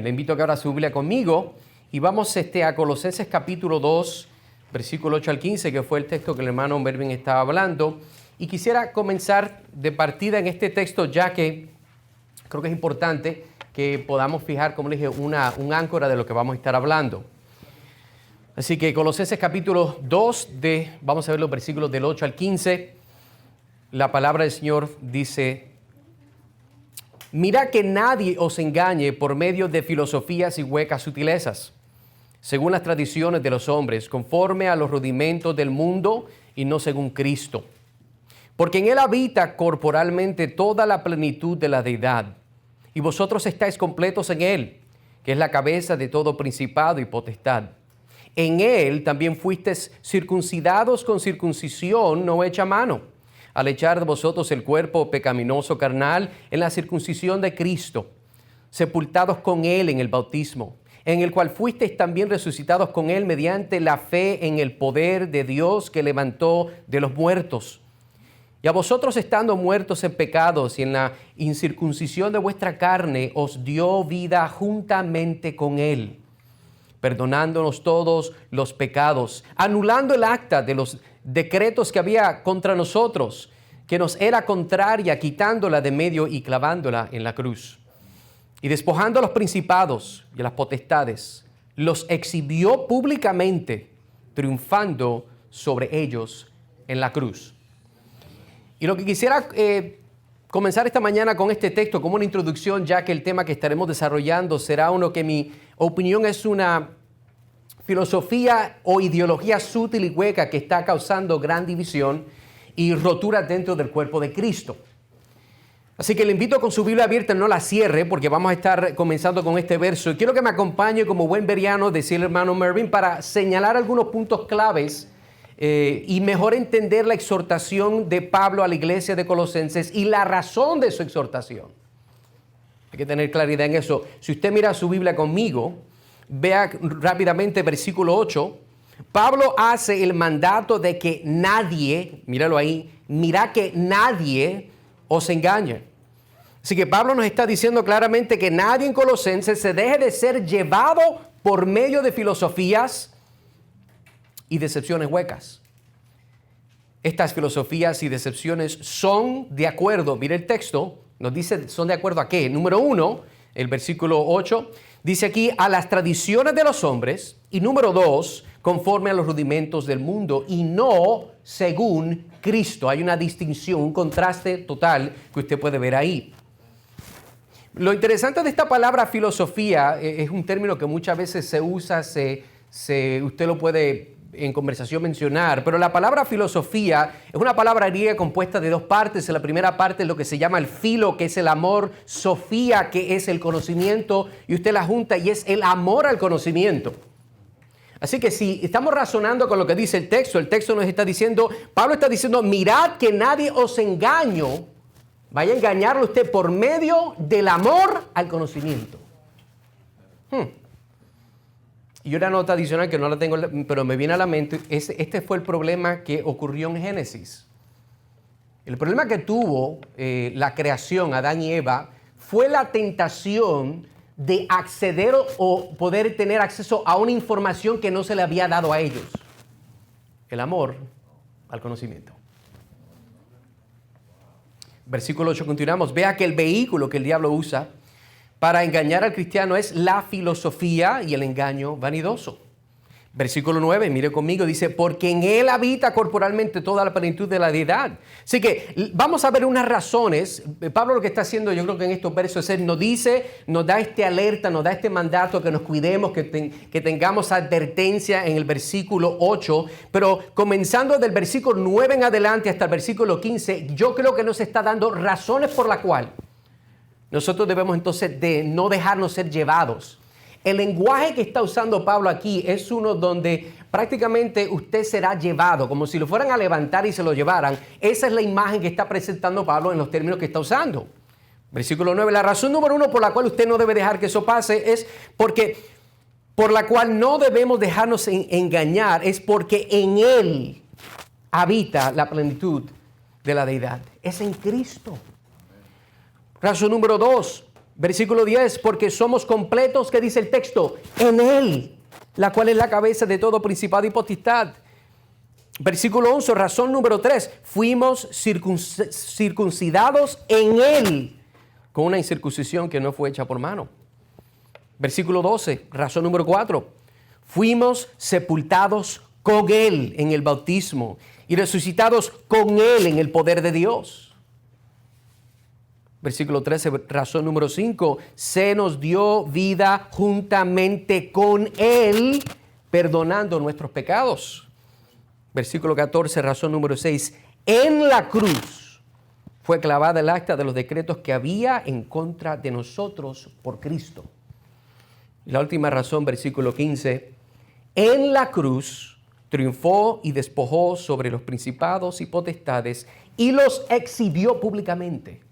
Le invito a que abra su Biblia conmigo y vamos a Colosenses capítulo 2, versículo 8 al 15, que fue el texto que el hermano Mervin estaba hablando. Y quisiera comenzar de partida en este texto, ya que creo que es importante que podamos fijar, como le dije, un áncora de lo que vamos a estar hablando. Así que Colosenses capítulo 2, vamos a ver los versículos del 8 al 15. La palabra del Señor dice: Mira que nadie os engañe por medio de filosofías y huecas sutilezas, según las tradiciones de los hombres, conforme a los rudimentos del mundo y no según Cristo. Porque en Él habita corporalmente toda la plenitud de la deidad, y vosotros estáis completos en Él, que es la cabeza de todo principado y potestad. En Él también fuisteis circuncidados con circuncisión no hecha a mano, al echar de vosotros el cuerpo pecaminoso carnal en la circuncisión de Cristo, sepultados con Él en el bautismo, en el cual fuisteis también resucitados con Él mediante la fe en el poder de Dios que levantó de los muertos. Y a vosotros, estando muertos en pecados y en la incircuncisión de vuestra carne, os dio vida juntamente con Él, perdonándonos todos los pecados, anulando el acta de los decretos que había contra nosotros, que nos era contraria, quitándola de medio y clavándola en la cruz. Y despojando a los principados y a las potestades, los exhibió públicamente, triunfando sobre ellos en la cruz. Y lo que quisiera comenzar esta mañana con este texto como una introducción, ya que el tema que estaremos desarrollando será uno que en mi opinión es una filosofía o ideología sutil y hueca que está causando gran división y rotura dentro del cuerpo de Cristo. Así que le invito con su Biblia abierta, no la cierre, porque vamos a estar comenzando con este verso. Y quiero que me acompañe como buen bereano, decía el hermano Mervin, para señalar algunos puntos claves y mejor entender la exhortación de Pablo a la iglesia de Colosenses y la razón de su exhortación. Hay que tener claridad en eso. Si usted mira su Biblia conmigo, vea rápidamente versículo 8. Pablo hace el mandato de que nadie, míralo ahí, mira que nadie os engañe. Así que Pablo nos está diciendo claramente que nadie en Colosenses se deje de ser llevado por medio de filosofías y decepciones huecas. Estas filosofías y decepciones son de acuerdo, mire el texto, nos dice son de acuerdo a qué. Número 1, el versículo 8, dice aquí a las tradiciones de los hombres, y número 2, conforme a los rudimentos del mundo y no según Cristo. Hay una distinción, un contraste total que usted puede ver ahí. Lo interesante de esta palabra filosofía es un término que muchas veces se usa, usted lo puede en conversación mencionar, pero la palabra filosofía es una palabra griega compuesta de dos partes. La primera parte es lo que se llama el filo, que es el amor, sofía, que es el conocimiento, y usted la junta y es el amor al conocimiento. Así que si estamos razonando con lo que dice el texto nos está diciendo, Pablo está diciendo, mirad que nadie os engaño, vaya a engañarlo usted por medio del amor al conocimiento. Y una nota adicional que no la tengo, pero me viene a la mente, este fue el problema que ocurrió en Génesis. El problema que tuvo la creación, Adán y Eva, fue la tentación de acceder o poder tener acceso a una información que no se le había dado a ellos. El amor al conocimiento. Versículo 8, continuamos. Vea que el vehículo que el diablo usa para engañar al cristiano es la filosofía y el engaño vanidoso. Versículo 9, mire conmigo, dice, porque en Él habita corporalmente toda la plenitud de la deidad. Así que vamos a ver unas razones. Pablo lo que está haciendo, yo creo que en estos versos es, nos da este alerta, nos da este mandato, que nos cuidemos, que tengamos advertencia en el versículo 8. Pero comenzando del versículo 9 en adelante hasta el versículo 15, yo creo que nos está dando razones por la cual nosotros debemos entonces de no dejarnos ser llevados. El lenguaje que está usando Pablo aquí es uno donde prácticamente usted será llevado, como si lo fueran a levantar y se lo llevaran. Esa es la imagen que está presentando Pablo en los términos que está usando. Versículo 9, la razón número 1 por la cual usted no debe dejar que eso pase es porque, por la cual no debemos dejarnos engañar, es porque en Él habita la plenitud de la deidad. Es en Cristo. Razón número 2. Versículo 10, porque somos completos, ¿qué dice el texto? En Él, la cual es la cabeza de todo principado y potestad. Versículo 11, razón número 3, fuimos circuncidados en Él, con una incircuncisión que no fue hecha por mano. Versículo 12, razón número 4, fuimos sepultados con Él en el bautismo y resucitados con Él en el poder de Dios. Versículo 13, razón número 5, se nos dio vida juntamente con Él, perdonando nuestros pecados. Versículo 14, razón número 6, en la cruz fue clavada el acta de los decretos que había en contra de nosotros por Cristo. Y la última razón, versículo 15, en la cruz triunfó y despojó sobre los principados y potestades y los exhibió públicamente.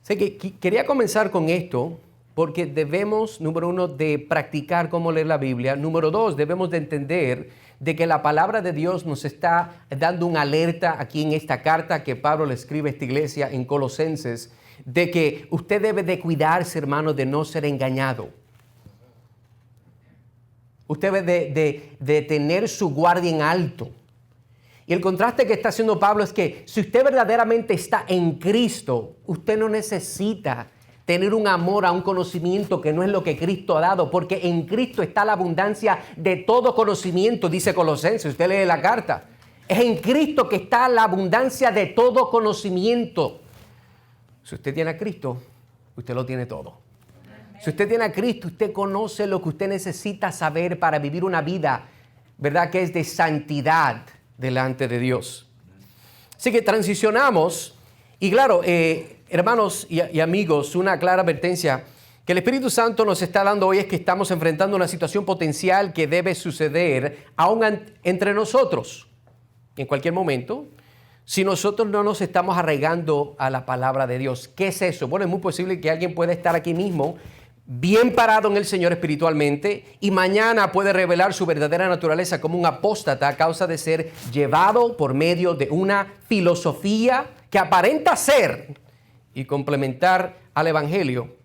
Sé que quería comenzar con esto porque debemos, número 1, de practicar cómo leer la Biblia. Número 2, debemos de entender de que la palabra de Dios nos está dando una alerta aquí en esta carta que Pablo le escribe a esta iglesia en Colosenses, de que usted debe de cuidarse, hermano, de no ser engañado. Usted debe de tener su guardia en alto. Y el contraste que está haciendo Pablo es que si usted verdaderamente está en Cristo, usted no necesita tener un amor a un conocimiento que no es lo que Cristo ha dado, porque en Cristo está la abundancia de todo conocimiento, dice Colosenses. Usted lee la carta. Es en Cristo que está la abundancia de todo conocimiento. Si usted tiene a Cristo, usted lo tiene todo. Si usted tiene a Cristo, usted conoce lo que usted necesita saber para vivir una vida, ¿verdad?, que es de santidad delante de Dios. Así que transicionamos y claro, hermanos y amigos, una clara advertencia que el Espíritu Santo nos está dando hoy es que estamos enfrentando una situación potencial que debe suceder aún entre nosotros en cualquier momento, si nosotros no nos estamos arraigando a la palabra de Dios. ¿Qué es eso? Bueno, es muy posible que alguien pueda estar aquí mismo bien parado en el Señor espiritualmente y mañana puede revelar su verdadera naturaleza como un apóstata a causa de ser llevado por medio de una filosofía que aparenta ser y complementar al Evangelio,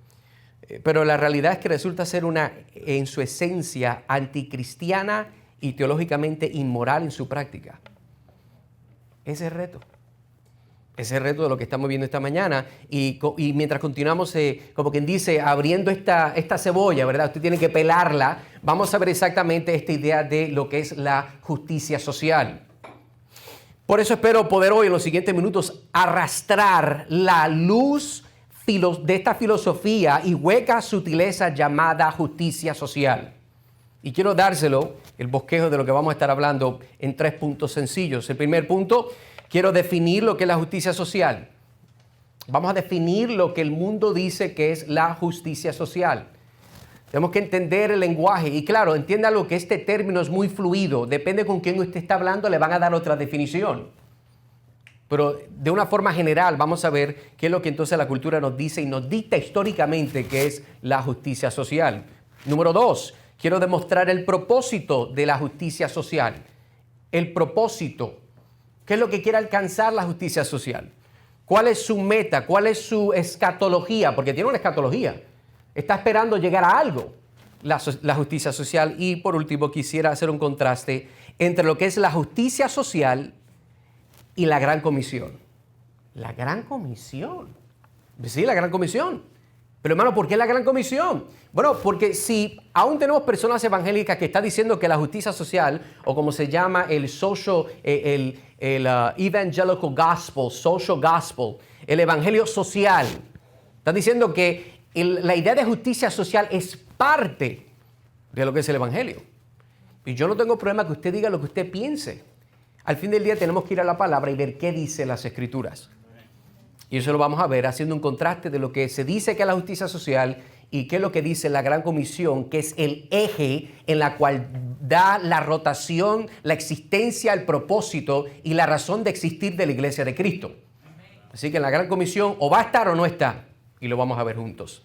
pero la realidad es que resulta ser una, en su esencia, anticristiana y teológicamente inmoral en su práctica. Ese es el reto. Ese es el reto de lo que estamos viendo esta mañana. Y mientras continuamos, como quien dice, abriendo esta cebolla, ¿verdad? Usted tiene que pelarla. Vamos a ver exactamente esta idea de lo que es la justicia social. Por eso espero poder hoy, en los siguientes minutos, arrastrar la luz de esta filosofía y hueca sutileza llamada justicia social. Y quiero dárselo, el bosquejo de lo que vamos a estar hablando, en 3 puntos sencillos. El primer punto, quiero definir lo que es la justicia social. Vamos a definir lo que el mundo dice que es la justicia social. Tenemos que entender el lenguaje. Y claro, entienda lo que este término es muy fluido. Depende con quién usted está hablando, le van a dar otra definición. Pero de una forma general vamos a ver qué es lo que entonces la cultura nos dice y nos dicta históricamente que es la justicia social. Número 2, quiero demostrar el propósito de la justicia social. El propósito. ¿Qué es lo que quiere alcanzar la justicia social? ¿Cuál es su meta? ¿Cuál es su escatología? Porque tiene una escatología. Está esperando llegar a algo, la justicia social. Y por último, quisiera hacer un contraste entre lo que es la justicia social y la Gran Comisión. La Gran Comisión. Sí, la Gran Comisión. Pero hermano, ¿por qué la Gran Comisión? Bueno, porque si aún tenemos personas evangélicas que están diciendo que la justicia social, o como se llama el evangelical gospel, social gospel, el evangelio social, están diciendo que la idea de justicia social es parte de lo que es el evangelio. Y yo no tengo problema que usted diga lo que usted piense. Al fin del día tenemos que ir a la palabra y ver qué dice las Escrituras. Y eso lo vamos a ver haciendo un contraste de lo que se dice que es la justicia social y qué es lo que dice la Gran Comisión, que es el eje en la cual da la rotación, la existencia, el propósito y la razón de existir de la Iglesia de Cristo. Así que en la Gran Comisión o va a estar o no está, y lo vamos a ver juntos.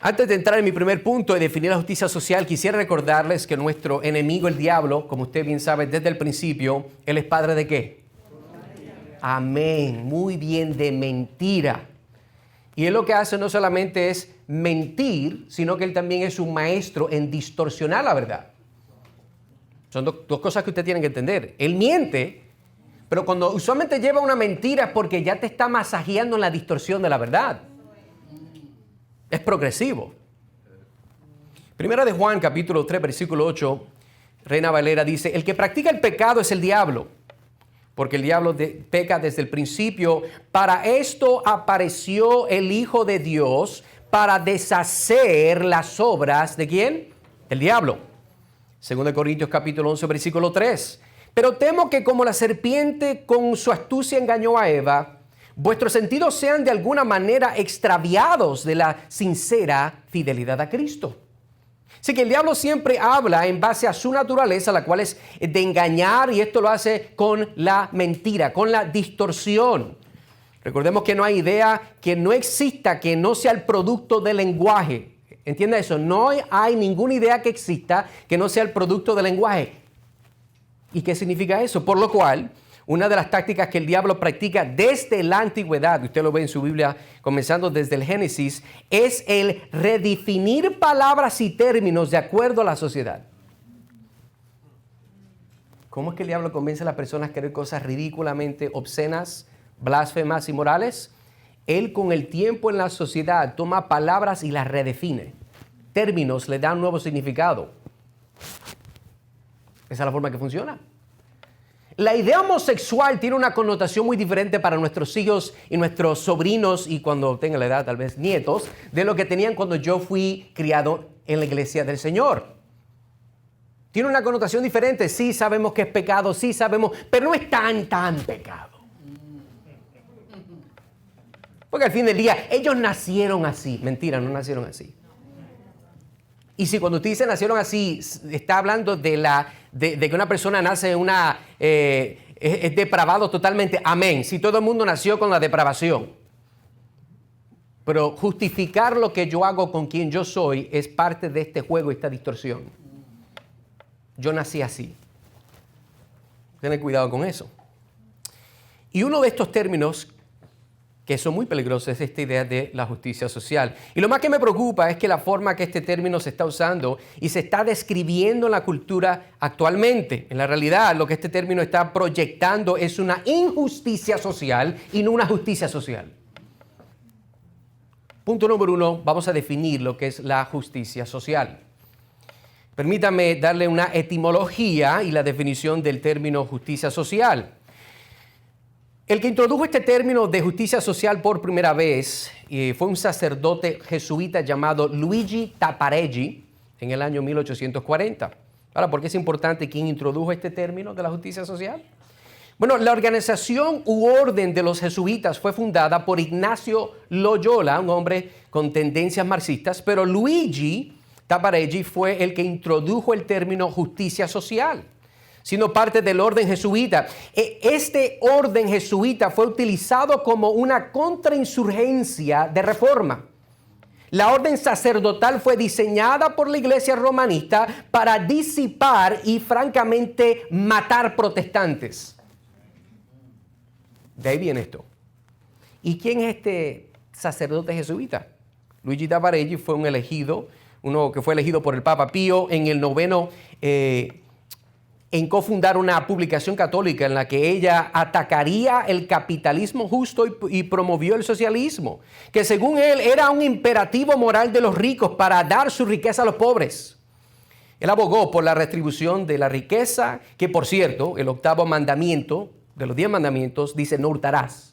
Antes de entrar en mi primer punto y definir la justicia social, quisiera recordarles que nuestro enemigo, el diablo, como usted bien sabe desde el principio, él es padre ¿de qué? Amén. Muy bien, de mentira. Y él lo que hace no solamente es mentir, sino que él también es un maestro en distorsionar la verdad. Son dos cosas que usted tiene que entender. Él miente, pero cuando usualmente lleva una mentira es porque ya te está masajeando en la distorsión de la verdad. Es progresivo. Primera de Juan, capítulo 3, versículo 8, Reina Valera dice, el que practica el pecado es el diablo, porque el diablo peca desde el principio. Para esto apareció el Hijo de Dios, para deshacer las obras ¿de quién? El diablo. 2 Corintios capítulo 11, versículo 3. Pero temo que como la serpiente con su astucia engañó a Eva, vuestros sentidos sean de alguna manera extraviados de la sincera fidelidad a Cristo. Así que el diablo siempre habla en base a su naturaleza, la cual es de engañar, y esto lo hace con la mentira, con la distorsión. Recordemos que no hay idea que no exista, que no sea el producto del lenguaje. ¿Entiende eso? No hay ninguna idea que exista que no sea el producto del lenguaje. ¿Y qué significa eso? Por lo cual, una de las tácticas que el diablo practica desde la antigüedad, usted lo ve en su Biblia comenzando desde el Génesis, es el redefinir palabras y términos de acuerdo a la sociedad. ¿Cómo es que el diablo convence a las personas a querer cosas ridículamente obscenas, blasfemas y morales? Él con el tiempo en la sociedad toma palabras y las redefine. Términos le dan nuevo significado. Esa es la forma que funciona. La idea homosexual tiene una connotación muy diferente para nuestros hijos y nuestros sobrinos, y cuando tengan la edad, tal vez nietos, de lo que tenían cuando yo fui criado en la iglesia del Señor. Tiene una connotación diferente. Sí sabemos que es pecado, sí sabemos, pero no es tan pecado. Porque al fin del día, ellos nacieron así. Mentira, no nacieron así. Y si cuando usted dice nacieron así, está hablando de que una persona nace en es depravado totalmente. Amén. Si todo el mundo nació con la depravación. Pero justificar lo que yo hago con quien yo soy es parte de este juego, esta distorsión. Yo nací así. Tener cuidado con eso. Y uno de estos términos que son muy peligrosos es esta idea de la justicia social. Y lo más que me preocupa es que la forma que este término se está usando y se está describiendo en la cultura actualmente. En la realidad, lo que este término está proyectando es una injusticia social y no una justicia social. Punto número 1, vamos a definir lo que es la justicia social. Permítame darle una etimología y la definición del término justicia social. El que introdujo este término de justicia social por primera vez fue un sacerdote jesuita llamado Luigi Tapareggi en el año 1840. Ahora, ¿por qué es importante quién introdujo este término de la justicia social? Bueno, la organización u orden de los jesuitas fue fundada por Ignacio Loyola, un hombre con tendencias marxistas, pero Luigi Tapareggi fue el que introdujo el término justicia social, siendo parte del orden jesuita. Este orden jesuita fue utilizado como una contrainsurgencia de reforma. La orden sacerdotal fue diseñada por la iglesia romanista para disipar y francamente matar protestantes. De ahí viene esto. ¿Y quién es este sacerdote jesuita? Luigi Tapareggi fue uno que fue elegido por el Papa Pío en el 9º en cofundar una publicación católica en la que ella atacaría el capitalismo justo y promovió el socialismo, que según él era un imperativo moral de los ricos para dar su riqueza a los pobres. Él abogó por la retribución de la riqueza, que por cierto, el 8º mandamiento de los 10 mandamientos dice no hurtarás.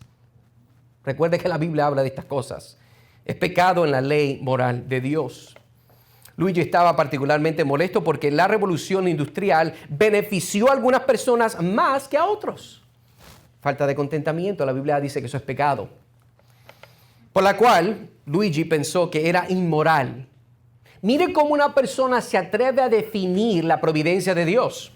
Recuerde que la Biblia habla de estas cosas. Es pecado en la ley moral de Dios. Luigi estaba particularmente molesto porque la revolución industrial benefició a algunas personas más que a otros. Falta de contentamiento, la Biblia dice que eso es pecado. Por la cual Luigi pensó que era inmoral. Mire cómo una persona se atreve a definir la providencia de Dios.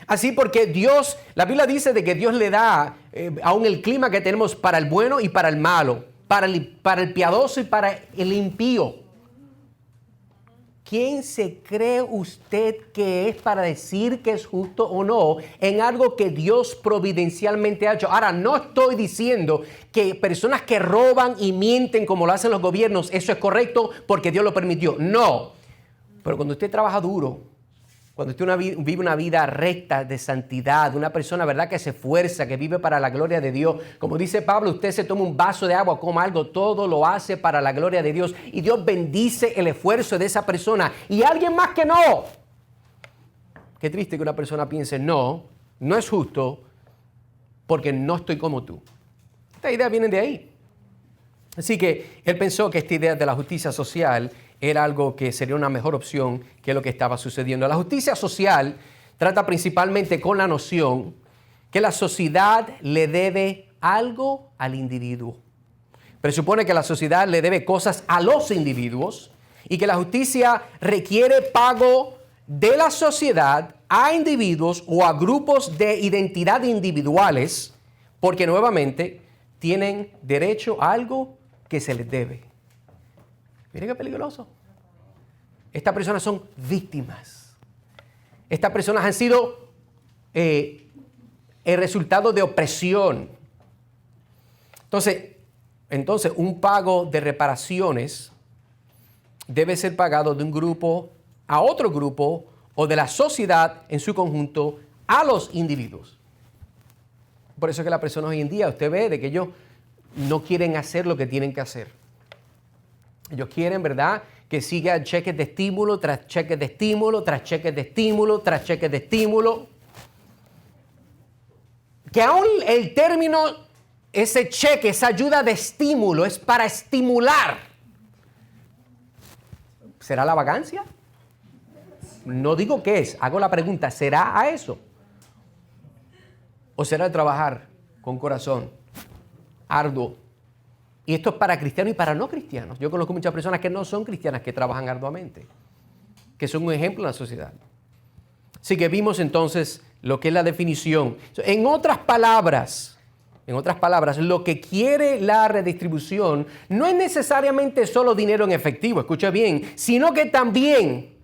Así porque Dios, la Biblia dice de que Dios le da aún el clima que tenemos para el bueno y para el malo, para el piadoso y para el impío. ¿quién se cree usted que es para decir que es justo o no en algo que Dios providencialmente ha hecho? Ahora, no estoy diciendo que personas que roban y mienten como lo hacen los gobiernos, eso es correcto porque Dios lo permitió. No. Pero cuando usted trabaja duro, cuando usted vive una vida recta de santidad, una persona, ¿verdad?, que se esfuerza, que vive para la gloria de Dios. Como dice Pablo, usted se toma un vaso de agua, coma algo, todo lo hace para la gloria de Dios. Y Dios bendice el esfuerzo de esa persona. Y alguien más que no. Qué triste que una persona piense, no es justo porque no estoy como tú. Estas ideas vienen de ahí. Así que él pensó que esta idea de la justicia social era algo que sería una mejor opción que lo que estaba sucediendo. La justicia social trata principalmente con la noción que la sociedad le debe algo al individuo. Presupone que la sociedad le debe cosas a los individuos y que la justicia requiere pago de la sociedad a individuos o a grupos de identidad individuales porque nuevamente tienen derecho a algo que se les debe. Miren qué peligroso. Estas personas son víctimas. Estas personas han sido el resultado de opresión. Entonces, un pago de reparaciones debe ser pagado de un grupo a otro grupo o de la sociedad en su conjunto a los individuos. Por eso es que las personas hoy en día, usted ve de que ellos no quieren hacer lo que tienen que hacer. Ellos quieren, ¿verdad?, que siga cheques de estímulo, tras cheques de estímulo, tras cheques de estímulo, tras cheques de estímulo. Que aún el término, ese cheque, esa ayuda de estímulo, es para estimular. ¿Será la vacancia? No digo qué es, hago la pregunta, ¿será a eso? ¿O será el trabajar con corazón arduo? Y esto es para cristianos y para no cristianos. Yo conozco muchas personas que no son cristianas que trabajan arduamente, que son un ejemplo en la sociedad. Así que vimos entonces lo que es la definición. En otras palabras, lo que quiere la redistribución no es necesariamente solo dinero en efectivo, escucha bien, sino que también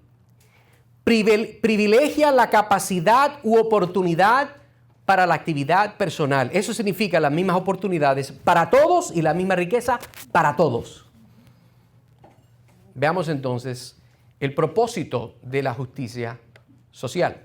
privilegia la capacidad u oportunidad para la actividad personal. Eso significa las mismas oportunidades para todos y la misma riqueza para todos. Veamos entonces el propósito de la justicia social.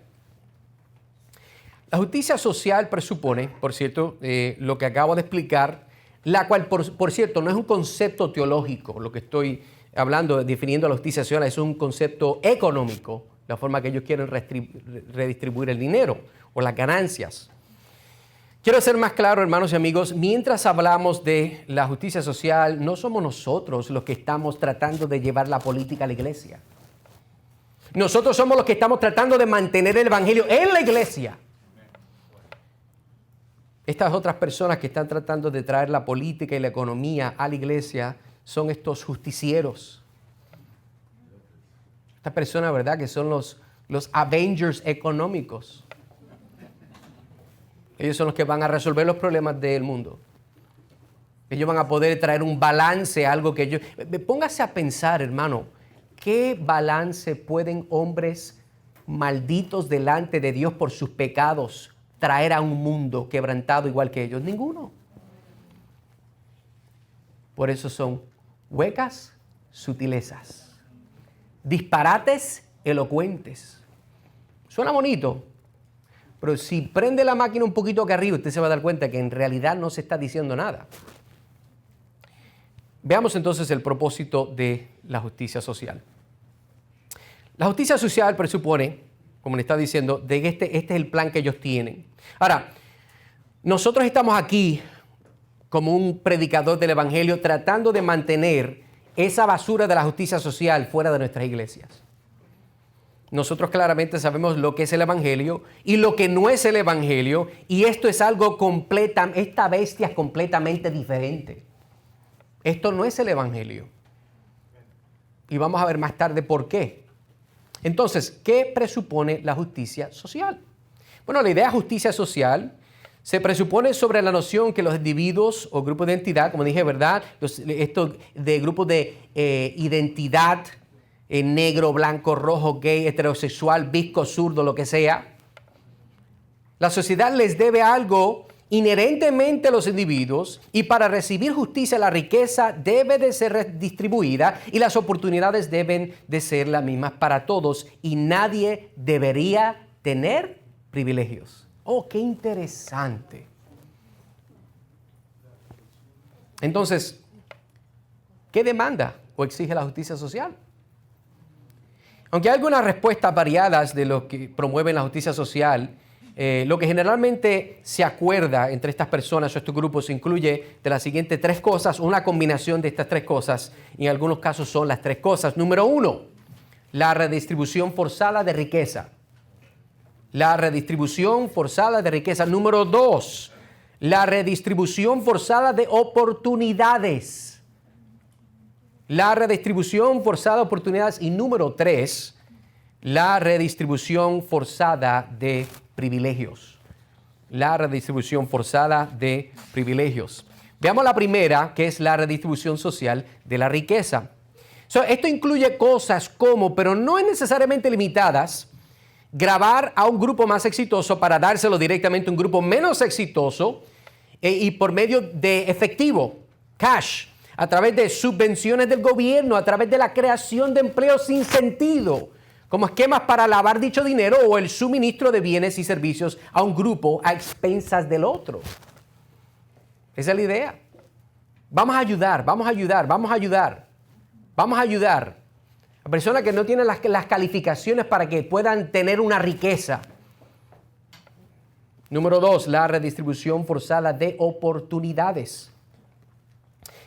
La justicia social presupone, por cierto, lo que acabo de explicar, la cual, por cierto, no es un concepto teológico. Lo que estoy hablando, definiendo la justicia social, es un concepto económico, la forma que ellos quieren redistribuir el dinero o las ganancias. Quiero ser más claro, hermanos y amigos, mientras hablamos de la justicia social, no somos nosotros los que estamos tratando de llevar la política a la iglesia. Nosotros somos los que estamos tratando de mantener el evangelio en la iglesia. Estas otras personas que están tratando de traer la política y la economía a la iglesia son estos justicieros. Estas personas, ¿verdad?, que son los Avengers económicos. Ellos son los que van a resolver los problemas del mundo. Ellos van a poder traer un balance, algo que ellos... Póngase a pensar, hermano, ¿qué balance pueden hombres malditos delante de Dios por sus pecados traer a un mundo quebrantado igual que ellos? Ninguno. Por eso son huecas sutilezas, disparates elocuentes. Suena bonito, pero si prende la máquina un poquito acá arriba, usted se va a dar cuenta que en realidad no se está diciendo nada. Veamos entonces el propósito de la justicia social. La justicia social presupone, como le está diciendo, de que este es el plan que ellos tienen. Ahora, nosotros estamos aquí como un predicador del evangelio tratando de mantener esa basura de la justicia social fuera de nuestras iglesias. Nosotros claramente sabemos lo que es el evangelio y lo que no es el evangelio, y esto es algo esta bestia es completamente diferente. Esto no es el evangelio. Y vamos a ver más tarde por qué. Entonces, ¿qué presupone la justicia social? Bueno, la idea de justicia social se presupone sobre la noción que los individuos o grupos de identidad, como dije, ¿verdad? Estos de grupos de identidad negro, blanco, rojo, gay, heterosexual, bizco, zurdo, lo que sea. La sociedad les debe algo inherentemente a los individuos y para recibir justicia la riqueza debe de ser redistribuida y las oportunidades deben de ser las mismas para todos y nadie debería tener privilegios. Oh, qué interesante. Entonces, ¿qué demanda o exige la justicia social? Aunque hay algunas respuestas variadas de los que promueven la justicia social, lo que generalmente se acuerda entre estas personas o estos grupos incluye de las siguientes tres cosas, una combinación de estas tres cosas, y en algunos casos son las tres cosas. Número uno, la redistribución forzada de riqueza. La redistribución forzada de riqueza. Número dos, la redistribución forzada de oportunidades. La redistribución forzada de oportunidades. Y número tres, la redistribución forzada de privilegios. La redistribución forzada de privilegios. Veamos la primera, que es la redistribución social de la riqueza. Esto incluye cosas como, pero no es necesariamente limitadas, grabar a un grupo más exitoso para dárselo directamente a un grupo menos exitoso y por medio de efectivo, cash, a través de subvenciones del gobierno, a través de la creación de empleos sin sentido, como esquemas para lavar dicho dinero o el suministro de bienes y servicios a un grupo a expensas del otro. Esa es la idea. Vamos a ayudar a personas que no tienen las calificaciones para que puedan tener una riqueza. Número dos, la redistribución forzada de oportunidades.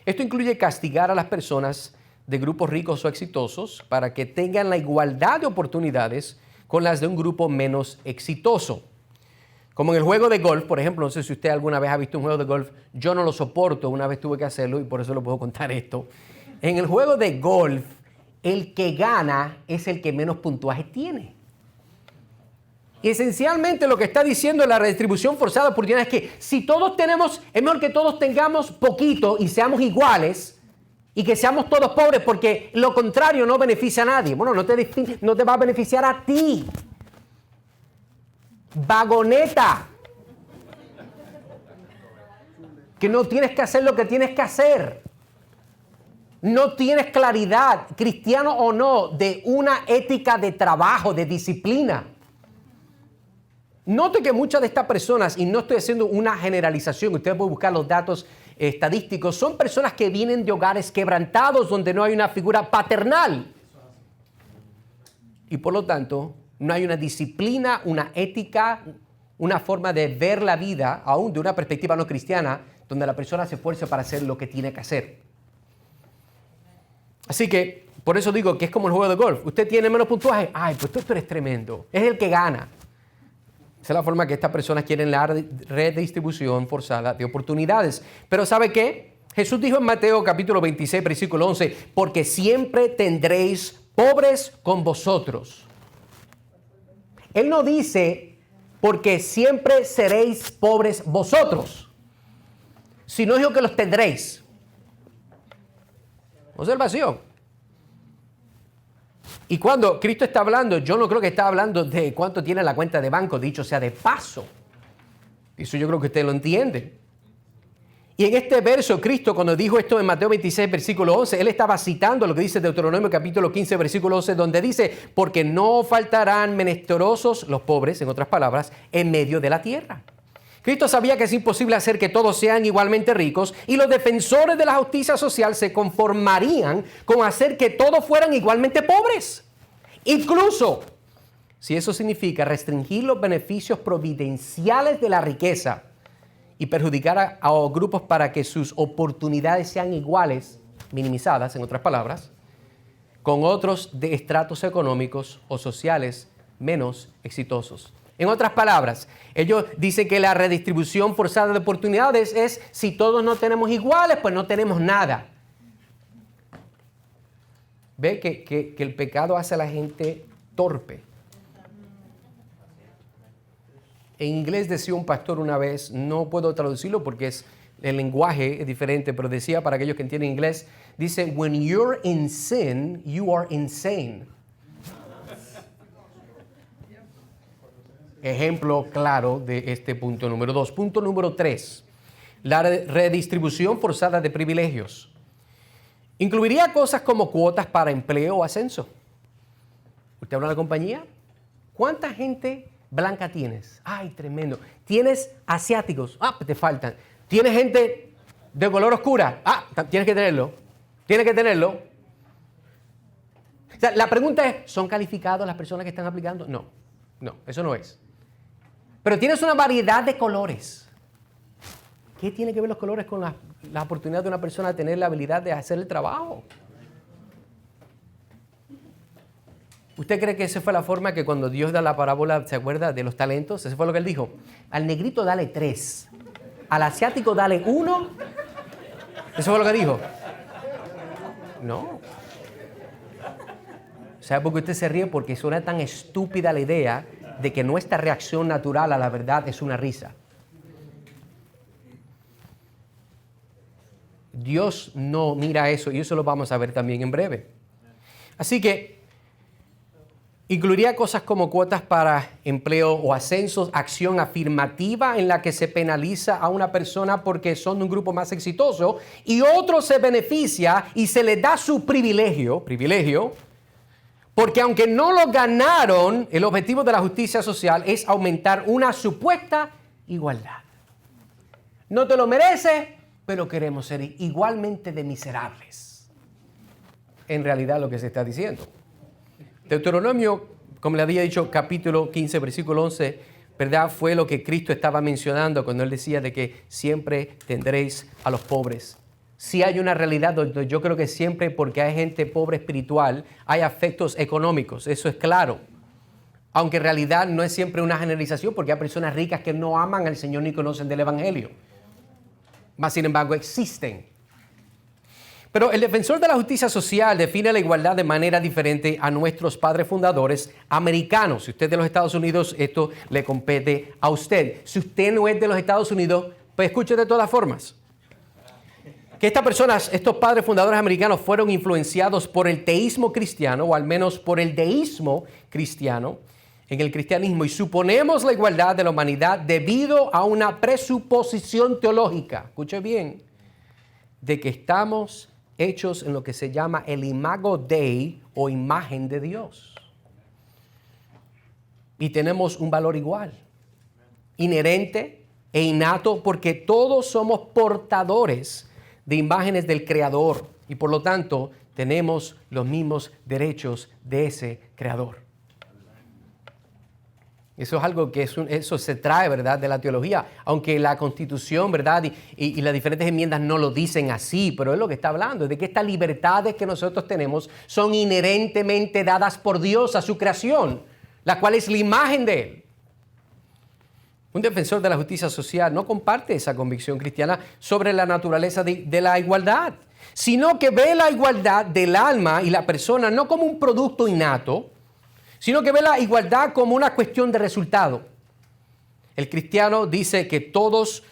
Esto incluye castigar a las personas de grupos ricos o exitosos para que tengan la igualdad de oportunidades con las de un grupo menos exitoso. Como en el juego de golf, por ejemplo, no sé si usted alguna vez ha visto un juego de golf, yo no lo soporto, una vez tuve que hacerlo y por eso le puedo contar esto. En el juego de golf, el que gana es el que menos puntuaje tiene. Y esencialmente lo que está diciendo la redistribución forzada de oportunidades es que si todos tenemos, es mejor que todos tengamos poquito y seamos iguales y que seamos todos pobres, porque lo contrario no beneficia a nadie. Bueno, no te va a beneficiar a ti. Vagoneta. Que no tienes que hacer lo que tienes que hacer. No tienes claridad, cristiano o no, de una ética de trabajo, de disciplina. Note que muchas de estas personas, y no estoy haciendo una generalización, usted puede buscar los datos estadísticos, son personas que vienen de hogares quebrantados donde no hay una figura paternal. Y por lo tanto, no hay una disciplina, una ética, una forma de ver la vida, aún de una perspectiva no cristiana, donde la persona se esfuerza para hacer lo que tiene que hacer. Así que, por eso digo que es como el juego de golf. Usted tiene menos puntuaje. Ay, pues tú eres tremendo. Es el que gana. Esa es la forma que estas personas quieren la redistribución forzada de oportunidades. Pero ¿sabe qué? Jesús dijo en Mateo capítulo 26, versículo 11, porque siempre tendréis pobres con vosotros. Él no dice, porque siempre seréis pobres vosotros, sino dijo que los tendréis. Observación. Y cuando Cristo está hablando, yo no creo que está hablando de cuánto tiene la cuenta de banco, dicho sea de paso. Eso yo creo que usted lo entiende. Y en este verso, Cristo, cuando dijo esto en Mateo 26, versículo 11, Él estaba citando lo que dice Deuteronomio capítulo 15, versículo 11, donde dice, porque no faltarán menesterosos, los pobres, en otras palabras, en medio de la tierra. Cristo sabía que es imposible hacer que todos sean igualmente ricos y los defensores de la justicia social se conformarían con hacer que todos fueran igualmente pobres. Incluso si eso significa restringir los beneficios providenciales de la riqueza y perjudicar a grupos para que sus oportunidades sean iguales, minimizadas, en otras palabras, con otros de estratos económicos o sociales menos exitosos. En otras palabras, ellos dicen que la redistribución forzada de oportunidades es si todos no tenemos iguales, pues no tenemos nada. Ve que el pecado hace a la gente torpe. En inglés decía un pastor una vez, no puedo traducirlo porque es el lenguaje es diferente, pero decía para aquellos que entienden inglés, dice, when you're in sin, you are insane. Ejemplo claro de este punto número 2. Punto número 3, la redistribución forzada de privilegios. Incluiría cosas como cuotas para empleo o ascenso. ¿Usted habla de la compañía? ¿Cuánta gente blanca tienes? ¡Ay, tremendo! ¿Tienes asiáticos? ¡Ah, te faltan! ¿Tienes gente de color oscura? ¡Ah, tienes que tenerlo! ¡Tienes que tenerlo! O sea, la pregunta es, ¿son calificados las personas que están aplicando? No, eso no es. Pero tienes una variedad de colores. ¿Qué tiene que ver los colores con la oportunidad de una persona de tener la habilidad de hacer el trabajo? ¿Usted cree que esa fue la forma que cuando Dios da la parábola, se acuerda de los talentos? Eso fue lo que él dijo. Al negrito dale 3, al asiático dale 1. ¿Eso fue lo que dijo? No. ¿Sabe por qué usted se ríe? Porque suena tan estúpida la idea de que nuestra reacción natural a la verdad es una risa. Dios no mira eso y eso lo vamos a ver también en breve. Así que incluiría cosas como cuotas para empleo o ascensos, acción afirmativa en la que se penaliza a una persona porque son de un grupo más exitoso y otro se beneficia y se le da su privilegio, porque aunque no lo ganaron, el objetivo de la justicia social es aumentar una supuesta igualdad. No te lo mereces, pero queremos ser igualmente de miserables. En realidad lo que se está diciendo. Deuteronomio, como le había dicho, capítulo 15, versículo 11, ¿verdad? Fue lo que Cristo estaba mencionando cuando Él decía de que siempre tendréis a los pobres. Sí hay una realidad donde yo creo que siempre, porque hay gente pobre espiritual, hay afectos económicos, eso es claro. Aunque en realidad no es siempre una generalización, porque hay personas ricas que no aman al Señor ni conocen del Evangelio. Mas, sin embargo, existen. Pero el defensor de la justicia social define la igualdad de manera diferente a nuestros padres fundadores americanos. Si usted es de los Estados Unidos, esto le compete a usted. Si usted no es de los Estados Unidos, pues escuche de todas formas. Que estas personas, estos padres fundadores americanos, fueron influenciados por el teísmo cristiano, o al menos por el deísmo cristiano, en el cristianismo, y suponemos la igualdad de la humanidad debido a una presuposición teológica, escuche bien, de que estamos hechos en lo que se llama el imago Dei, o imagen de Dios. Y tenemos un valor igual, inherente e innato, porque todos somos portadores de imágenes del Creador y por lo tanto tenemos los mismos derechos de ese Creador. Eso es algo que eso se trae, ¿verdad?, de la teología, aunque la Constitución, ¿verdad?, y las diferentes enmiendas no lo dicen así, pero es lo que está hablando, de que estas libertades que nosotros tenemos son inherentemente dadas por Dios a su creación, la cual es la imagen de Él. Un defensor de la justicia social no comparte esa convicción cristiana sobre la naturaleza de la igualdad, sino que ve la igualdad del alma y la persona no como un producto innato, sino que ve la igualdad como una cuestión de resultado. El cristiano dice que todos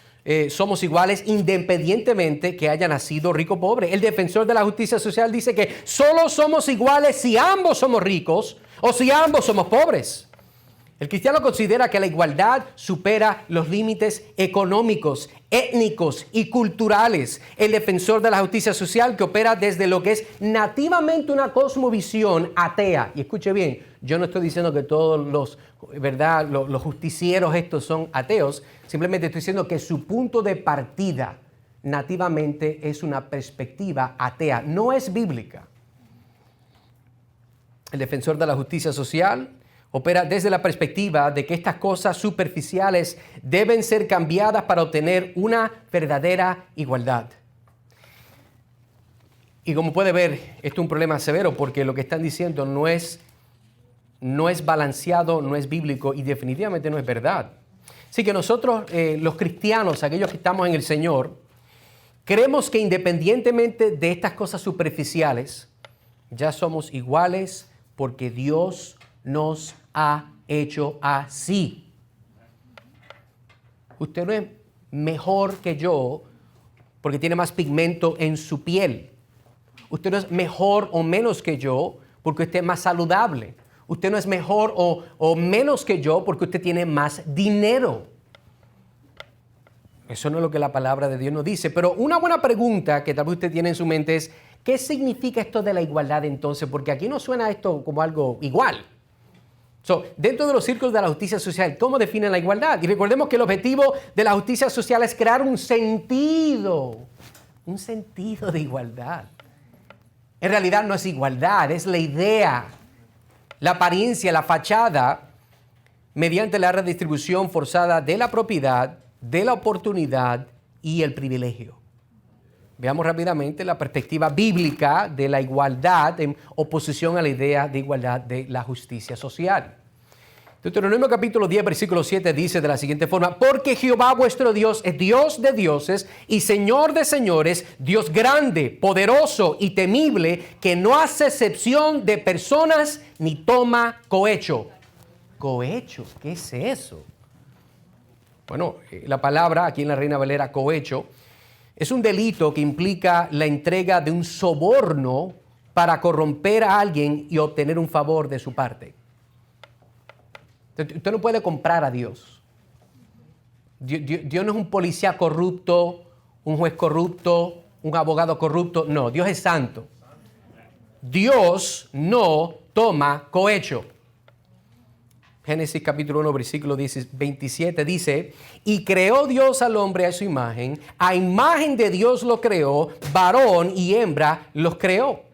somos iguales independientemente que haya nacido rico o pobre. El defensor de la justicia social dice que solo somos iguales si ambos somos ricos o si ambos somos pobres. El cristiano considera que la igualdad supera los límites económicos, étnicos y culturales. El defensor de la justicia social que opera desde lo que es nativamente una cosmovisión atea. Y escuche bien, yo no estoy diciendo que todos los justicieros estos son ateos, simplemente estoy diciendo que su punto de partida nativamente es una perspectiva atea, no es bíblica. El defensor de la justicia social opera desde la perspectiva de que estas cosas superficiales deben ser cambiadas para obtener una verdadera igualdad. Y como puede ver, esto es un problema severo porque lo que están diciendo no es balanceado, no es bíblico y definitivamente no es verdad. Así que nosotros, los cristianos, aquellos que estamos en el Señor, creemos que independientemente de estas cosas superficiales, ya somos iguales porque Dios nos ha hecho así. Usted no es mejor que yo porque tiene más pigmento en su piel. Usted no es mejor o menos que yo porque usted es más saludable. Usted no es mejor o menos que yo porque usted tiene más dinero. Eso no es lo que la palabra de Dios nos dice. Pero una buena pregunta que tal vez usted tiene en su mente es, ¿qué significa esto de la igualdad entonces? Porque aquí no suena esto como algo igual. Dentro de los círculos de la justicia social, ¿cómo definen la igualdad? Y recordemos que el objetivo de la justicia social es crear un sentido de igualdad. En realidad no es igualdad, es la idea, la apariencia, la fachada, mediante la redistribución forzada de la propiedad, de la oportunidad y el privilegio. Veamos rápidamente la perspectiva bíblica de la igualdad en oposición a la idea de igualdad de la justicia social. Deuteronomio capítulo 10, versículo 7 dice de la siguiente forma: porque Jehová vuestro Dios es Dios de dioses y Señor de señores, Dios grande, poderoso y temible, que no hace excepción de personas ni toma cohecho. ¿Cohecho? ¿Qué es eso? Bueno, la palabra aquí en la Reina Valera, cohecho, es un delito que implica la entrega de un soborno para corromper a alguien y obtener un favor de su parte. Usted no puede comprar a Dios. Dios no es un policía corrupto, un juez corrupto, un abogado corrupto. No, Dios es santo. Dios no toma cohecho. Génesis capítulo 1, versículo 27 dice: y creó Dios al hombre a su imagen, a imagen de Dios lo creó, varón y hembra los creó.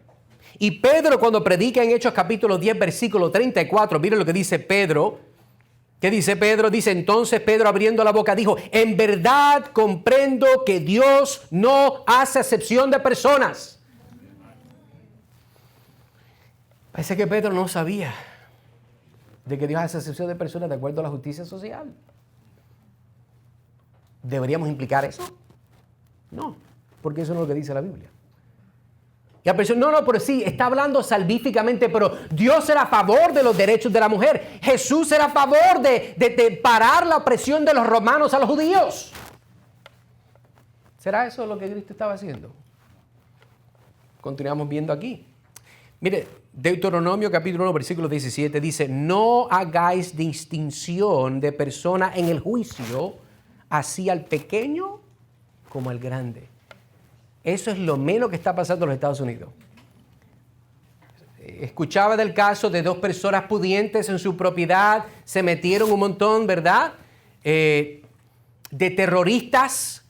Y Pedro, cuando predica en Hechos capítulo 10, versículo 34, mire lo que dice Pedro. ¿Qué dice Pedro? Dice: entonces Pedro, abriendo la boca, dijo: en verdad comprendo que Dios no hace acepción de personas. Parece que Pedro no sabía de que Dios hace excepción de personas de acuerdo a la justicia social. ¿Deberíamos implicar eso? No, porque eso no es lo que dice la Biblia. Y la persona, no, pero sí, está hablando salvíficamente, pero Dios era a favor de los derechos de la mujer. Jesús era a favor de parar la opresión de los romanos a los judíos. ¿Será eso lo que Cristo estaba haciendo? Continuamos viendo aquí. Mire, Deuteronomio capítulo 1, versículo 17 dice: no hagáis distinción de persona en el juicio, así al pequeño como al grande. Eso es lo menos que está pasando en los Estados Unidos. Escuchaba del caso de dos personas pudientes en su propiedad, se metieron un montón, ¿verdad?, de terroristas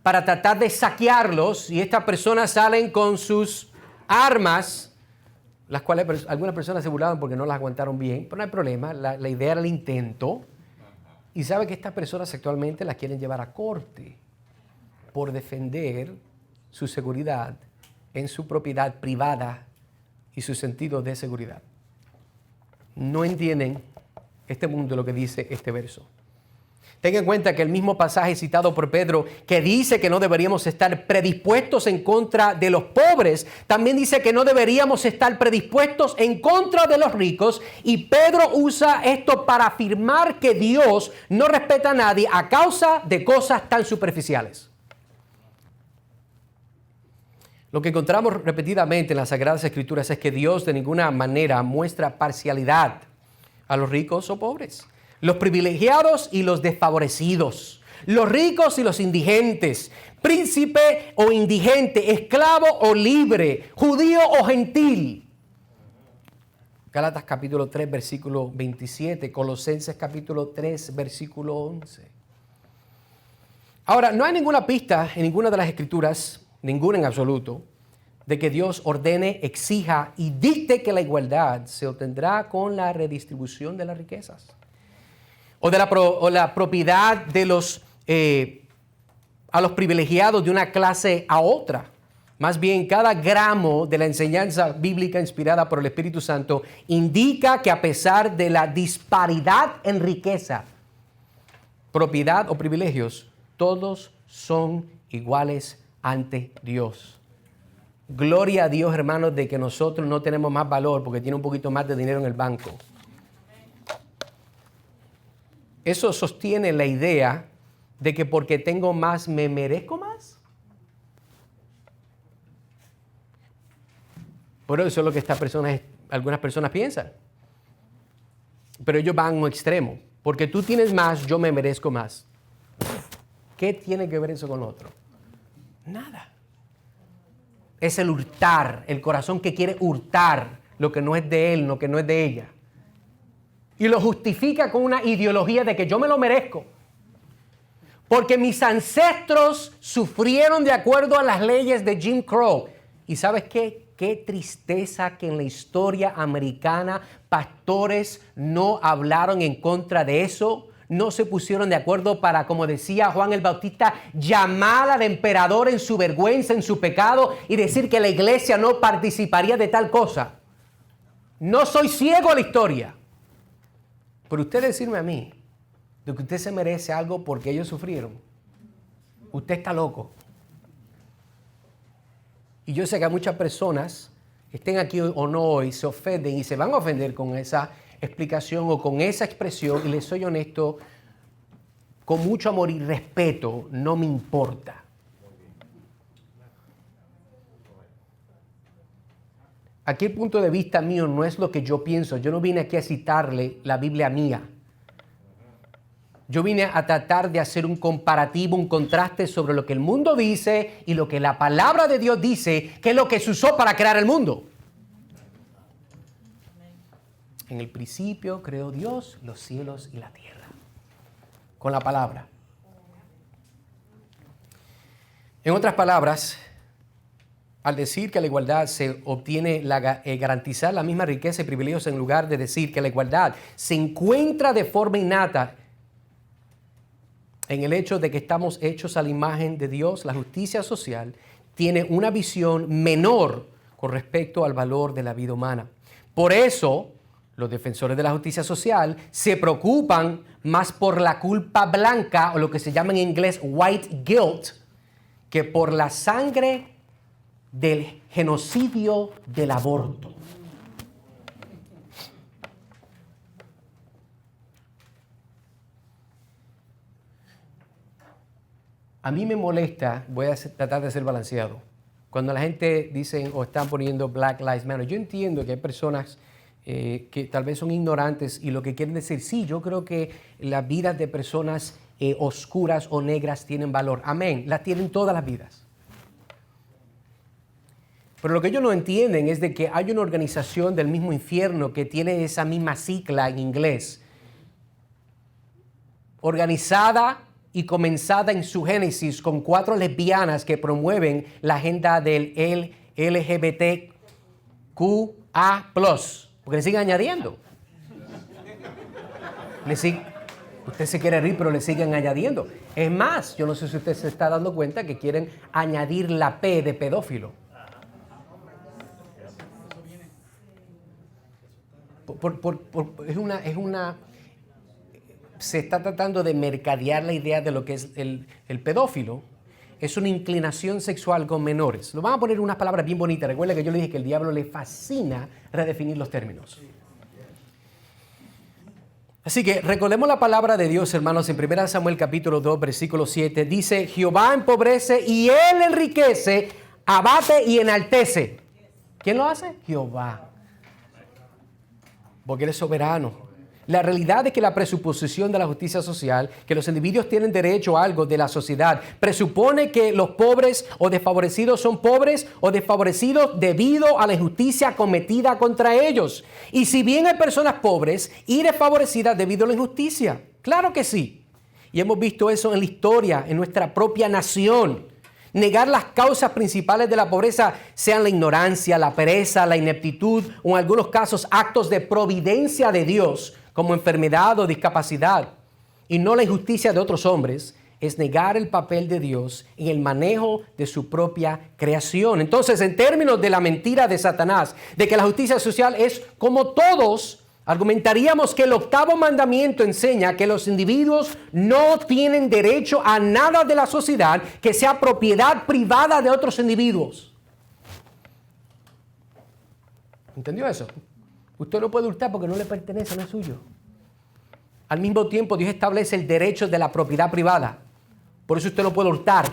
para tratar de saquearlos, y estas personas salen con sus armas, las cuales algunas personas se burlaban porque no las aguantaron bien, pero no hay problema, la idea era el intento. Y sabe que estas personas actualmente las quieren llevar a corte por defender su seguridad en su propiedad privada y su sentido de seguridad. No entienden este mundo lo que dice este verso. Tenga en cuenta que el mismo pasaje citado por Pedro, que dice que no deberíamos estar predispuestos en contra de los pobres, también dice que no deberíamos estar predispuestos en contra de los ricos, y Pedro usa esto para afirmar que Dios no respeta a nadie a causa de cosas tan superficiales. Lo que encontramos repetidamente en las Sagradas Escrituras es que Dios de ninguna manera muestra parcialidad a los ricos o pobres, los privilegiados y los desfavorecidos, los ricos y los indigentes, príncipe o indigente, esclavo o libre, judío o gentil. Gálatas capítulo 3, versículo 27, Colosenses capítulo 3, versículo 11. Ahora, no hay ninguna pista en ninguna de las Escrituras, ninguna en absoluto, de que Dios ordene, exija y dicte que la igualdad se obtendrá con la redistribución de las riquezas o la propiedad de a los privilegiados de una clase a otra. Más bien, cada gramo de la enseñanza bíblica inspirada por el Espíritu Santo indica que a pesar de la disparidad en riqueza, propiedad o privilegios, todos son iguales ante Dios. Gloria a Dios, hermanos, de que nosotros no tenemos más valor porque tiene un poquito más de dinero en el banco. Eso sostiene la idea de que porque tengo más me merezco más. Pero eso es lo que algunas personas piensan. Pero ellos van a un extremo. Porque tú tienes más, yo me merezco más. ¿Qué tiene que ver eso con lo otro? Nada. Es el hurtar, el corazón que quiere hurtar lo que no es de él, lo que no es de ella. Y lo justifica con una ideología de que yo me lo merezco. Porque mis ancestros sufrieron de acuerdo a las leyes de Jim Crow. ¿Y sabes qué? Qué tristeza que en la historia americana pastores no hablaron en contra de eso. No se pusieron de acuerdo para, como decía Juan el Bautista, llamar al emperador en su vergüenza, en su pecado y decir que la iglesia no participaría de tal cosa. No soy ciego a la historia. Pero usted decirme a mí de que usted se merece algo porque ellos sufrieron. Usted está loco. Y yo sé que muchas personas, estén aquí o no hoy, se ofenden y se van a ofender con esa explicación o con esa expresión. Y les soy honesto, con mucho amor y respeto, no me importa. Aquí el punto de vista mío no es lo que yo pienso. Yo no vine aquí a citarle la Biblia mía. Yo vine a tratar de hacer un comparativo, un contraste sobre lo que el mundo dice y lo que la palabra de Dios dice, que es lo que se usó para crear el mundo. En el principio creó Dios los cielos y la tierra. Con la palabra. En otras palabras, al decir que la igualdad se obtiene garantizar la misma riqueza y privilegios en lugar de decir que la igualdad se encuentra de forma innata en el hecho de que estamos hechos a la imagen de Dios, la justicia social tiene una visión menor con respecto al valor de la vida humana. Por eso, los defensores de la justicia social se preocupan más por la culpa blanca, o lo que se llama en inglés white guilt, que por la sangre del genocidio del aborto. A mí me molesta, voy a tratar de ser balanceado, cuando la gente dice o están poniendo Black Lives Matter. Yo entiendo que hay personas que tal vez son ignorantes y lo que quieren decir, sí, yo creo que las vidas de personas oscuras o negras tienen valor. Amén, las tienen todas las vidas. Pero lo que ellos no entienden es de que hay una organización del mismo infierno que tiene esa misma sigla en inglés, organizada y comenzada en su génesis con 4 lesbianas que promueven la agenda del LGBTQA+, porque le siguen añadiendo. Usted se quiere reír, pero le siguen añadiendo. Es más, yo no sé si usted se está dando cuenta que quieren añadir la P de pedófilo. Se está tratando de mercadear la idea de lo que es el pedófilo. Es una inclinación sexual con menores. Lo vamos a poner unas palabras bien bonitas. Recuerda que yo le dije que el diablo le fascina redefinir los términos. Así que recordemos la palabra de Dios, hermanos, en 1 Samuel capítulo 2, versículo 7. Dice, Jehová empobrece y Él enriquece, abate y enaltece. ¿Quién lo hace? Jehová. Porque Él es soberano. La realidad es que la presuposición de la justicia social, que los individuos tienen derecho a algo de la sociedad, presupone que los pobres o desfavorecidos son pobres o desfavorecidos debido a la injusticia cometida contra ellos. Y si bien hay personas pobres y desfavorecidas debido a la injusticia, claro que sí. Y hemos visto eso en la historia, en nuestra propia nación. Negar las causas principales de la pobreza, sean la ignorancia, la pereza, la ineptitud o en algunos casos actos de providencia de Dios, como enfermedad o discapacidad, y no la injusticia de otros hombres, es negar el papel de Dios en el manejo de su propia creación. Entonces, en términos de la mentira de Satanás, de que la justicia social es como todos, argumentaríamos que el 8º mandamiento enseña que los individuos no tienen derecho a nada de la sociedad que sea propiedad privada de otros individuos. ¿Entendió eso? Usted no puede hurtar porque no le pertenece, no es suyo. Al mismo tiempo, Dios establece el derecho de la propiedad privada. Por eso usted no puede hurtar.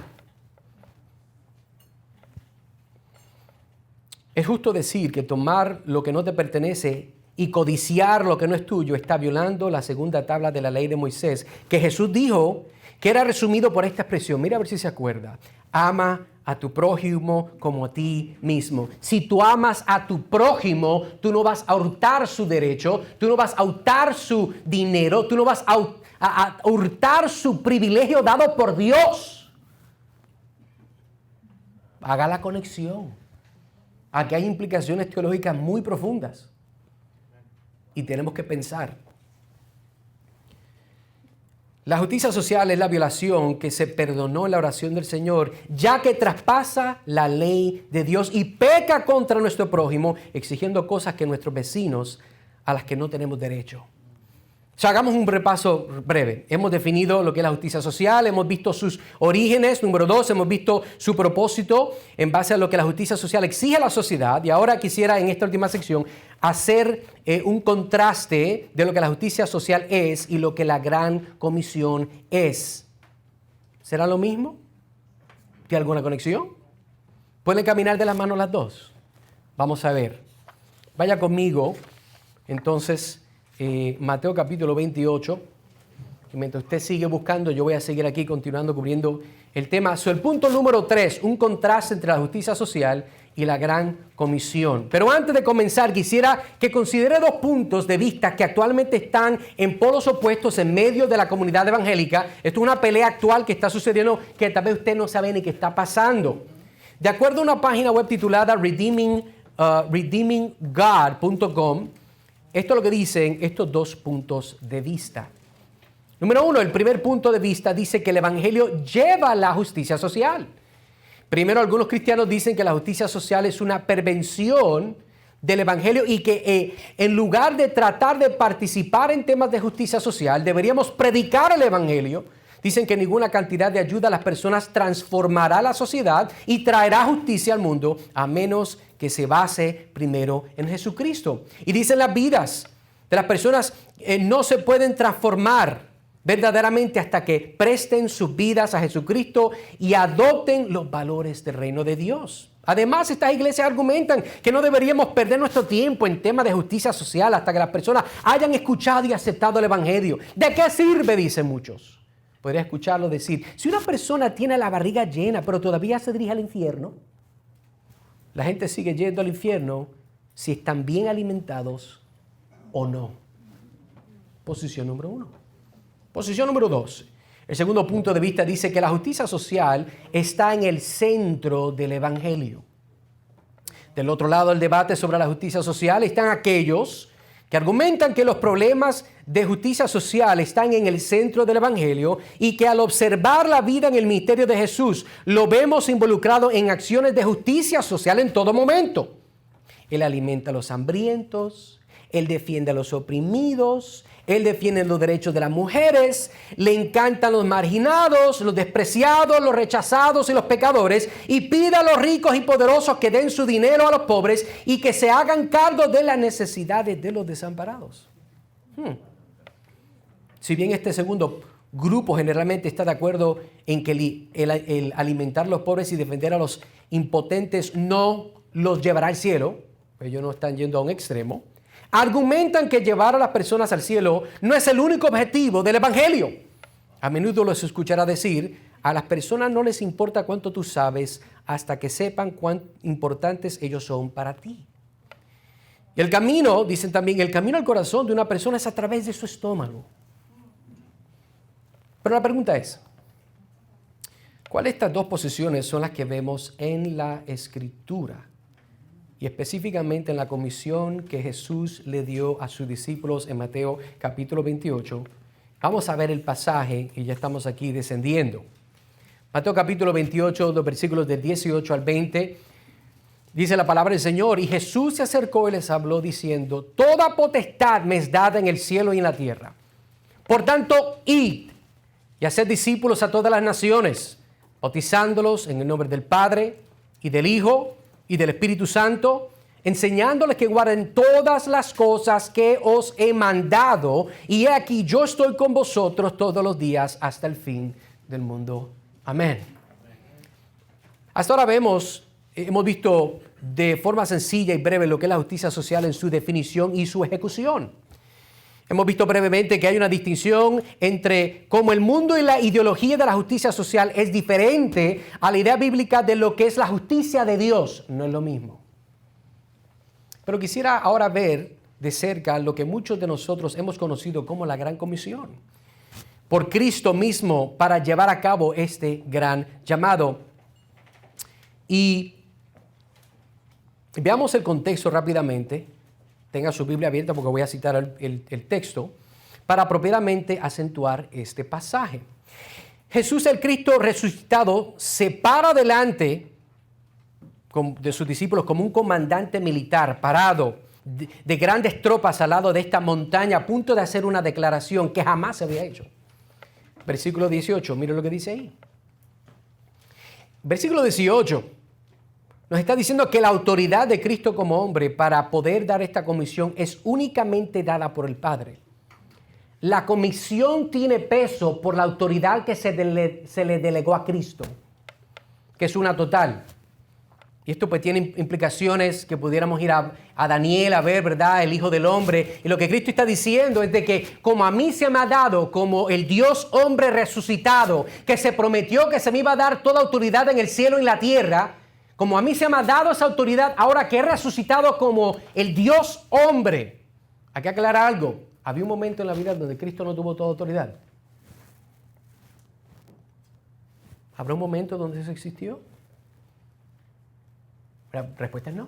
Es justo decir que tomar lo que no te pertenece y codiciar lo que no es tuyo está violando la segunda tabla de la ley de Moisés, que Jesús dijo que era resumido por esta expresión. Mira a ver si se acuerda. Ama a tu prójimo como a ti mismo. Si tú amas a tu prójimo, tú no vas a hurtar su derecho, tú no vas a hurtar su dinero, tú no vas a hurtar su privilegio dado por Dios. Haga la conexión. Aquí hay implicaciones teológicas muy profundas y tenemos que pensar. La justicia social es la violación que se perdonó en la oración del Señor, ya que traspasa la ley de Dios y peca contra nuestro prójimo, exigiendo cosas que nuestros vecinos a las que no tenemos derecho. O sea, hagamos un repaso breve. Hemos definido lo que es la justicia social, hemos visto sus orígenes. Número 2, hemos visto su propósito en base a lo que la justicia social exige a la sociedad. Y ahora quisiera, en esta última sección, hacer un contraste de lo que la justicia social es y lo que la gran comisión es. ¿Será lo mismo? ¿Tiene alguna conexión? ¿Pueden caminar de las manos las dos? Vamos a ver. Vaya conmigo, entonces, Mateo capítulo 28. Y mientras usted sigue buscando, yo voy a seguir aquí continuando cubriendo el tema. El punto número 3, un contraste entre la justicia social y la gran comisión. Pero antes de comenzar, quisiera que considere dos puntos de vista que actualmente están en polos opuestos en medio de la comunidad evangélica. Esto es una pelea actual que está sucediendo que tal vez usted no sabe ni qué está pasando. De acuerdo a una página web titulada redeeminggod.com, esto es lo que dicen estos dos puntos de vista. Número 1, el primer punto de vista dice que el evangelio lleva la justicia social. Primero, algunos cristianos dicen que la justicia social es una pervención del evangelio y que en lugar de tratar de participar en temas de justicia social, deberíamos predicar el evangelio. Dicen que ninguna cantidad de ayuda a las personas transformará la sociedad y traerá justicia al mundo a menos que se base primero en Jesucristo. Y dicen las vidas de las personas no se pueden transformar verdaderamente hasta que presten sus vidas a Jesucristo y adopten los valores del reino de Dios. Además, estas iglesias argumentan que no deberíamos perder nuestro tiempo en temas de justicia social hasta que las personas hayan escuchado y aceptado el evangelio. ¿De qué sirve? Dicen muchos. Podría escucharlo decir, si una persona tiene la barriga llena pero todavía se dirige al infierno, la gente sigue yendo al infierno si están bien alimentados o no. Posición número 1. Posición número 2. El segundo punto de vista dice que la justicia social está en el centro del evangelio. Del otro lado del debate sobre la justicia social están aquellos que argumentan que los problemas de justicia social están en el centro del evangelio y que al observar la vida en el ministerio de Jesús lo vemos involucrado en acciones de justicia social en todo momento. Él alimenta a los hambrientos, Él defiende a los oprimidos, Él defiende los derechos de las mujeres, le encantan los marginados, los despreciados, los rechazados y los pecadores, y pide a los ricos y poderosos que den su dinero a los pobres y que se hagan cargo de las necesidades de los desamparados. Si bien este segundo grupo generalmente está de acuerdo en que el alimentar a los pobres y defender a los impotentes no los llevará al cielo, ellos no están yendo a un extremo, argumentan que llevar a las personas al cielo no es el único objetivo del evangelio. A menudo los escuchará decir, a las personas no les importa cuánto tú sabes hasta que sepan cuán importantes ellos son para ti. Y el camino, dicen también, el camino al corazón de una persona es a través de su estómago. Pero la pregunta es, ¿cuál de estas dos posiciones son las que vemos en la Escritura? Y específicamente en la comisión que Jesús le dio a sus discípulos en Mateo capítulo 28. Vamos a ver el pasaje y ya estamos aquí descendiendo. Mateo capítulo 28, los versículos del 18 al 20, dice la palabra del Señor, y Jesús se acercó y les habló diciendo, toda potestad me es dada en el cielo y en la tierra. Por tanto, id y haced discípulos a todas las naciones, bautizándolos en el nombre del Padre y del Hijo y del Espíritu Santo, enseñándoles que guarden todas las cosas que os he mandado, y he aquí yo estoy con vosotros todos los días hasta el fin del mundo. Amén. Hasta ahora hemos visto de forma sencilla y breve lo que es la justicia social en su definición y su ejecución. Hemos visto brevemente que hay una distinción entre cómo el mundo y la ideología de la justicia social es diferente a la idea bíblica de lo que es la justicia de Dios. No es lo mismo. Pero quisiera ahora ver de cerca lo que muchos de nosotros hemos conocido como la Gran Comisión, por Cristo mismo, para llevar a cabo este gran llamado. Y veamos el contexto rápidamente. Tenga su Biblia abierta porque voy a citar el texto para propiamente acentuar este pasaje. Jesús el Cristo resucitado se para delante de sus discípulos como un comandante militar parado de grandes tropas al lado de esta montaña a punto de hacer una declaración que jamás se había hecho. Versículo 18, mire lo que dice ahí. Versículo 18 nos está diciendo que la autoridad de Cristo como hombre para poder dar esta comisión es únicamente dada por el Padre. La comisión tiene peso por la autoridad que se le delegó a Cristo, que es una total. Y esto pues tiene implicaciones que pudiéramos ir a Daniel a ver, ¿verdad? El Hijo del Hombre. Y lo que Cristo está diciendo es de que como a mí se me ha dado como el Dios hombre resucitado, que se prometió que se me iba a dar toda autoridad en el cielo y en la tierra, como a mí se me ha dado esa autoridad, ahora que he resucitado como el Dios hombre. Hay que aclarar algo. Había un momento en la vida donde Cristo no tuvo toda autoridad. ¿Habrá un momento donde eso existió? La respuesta es no.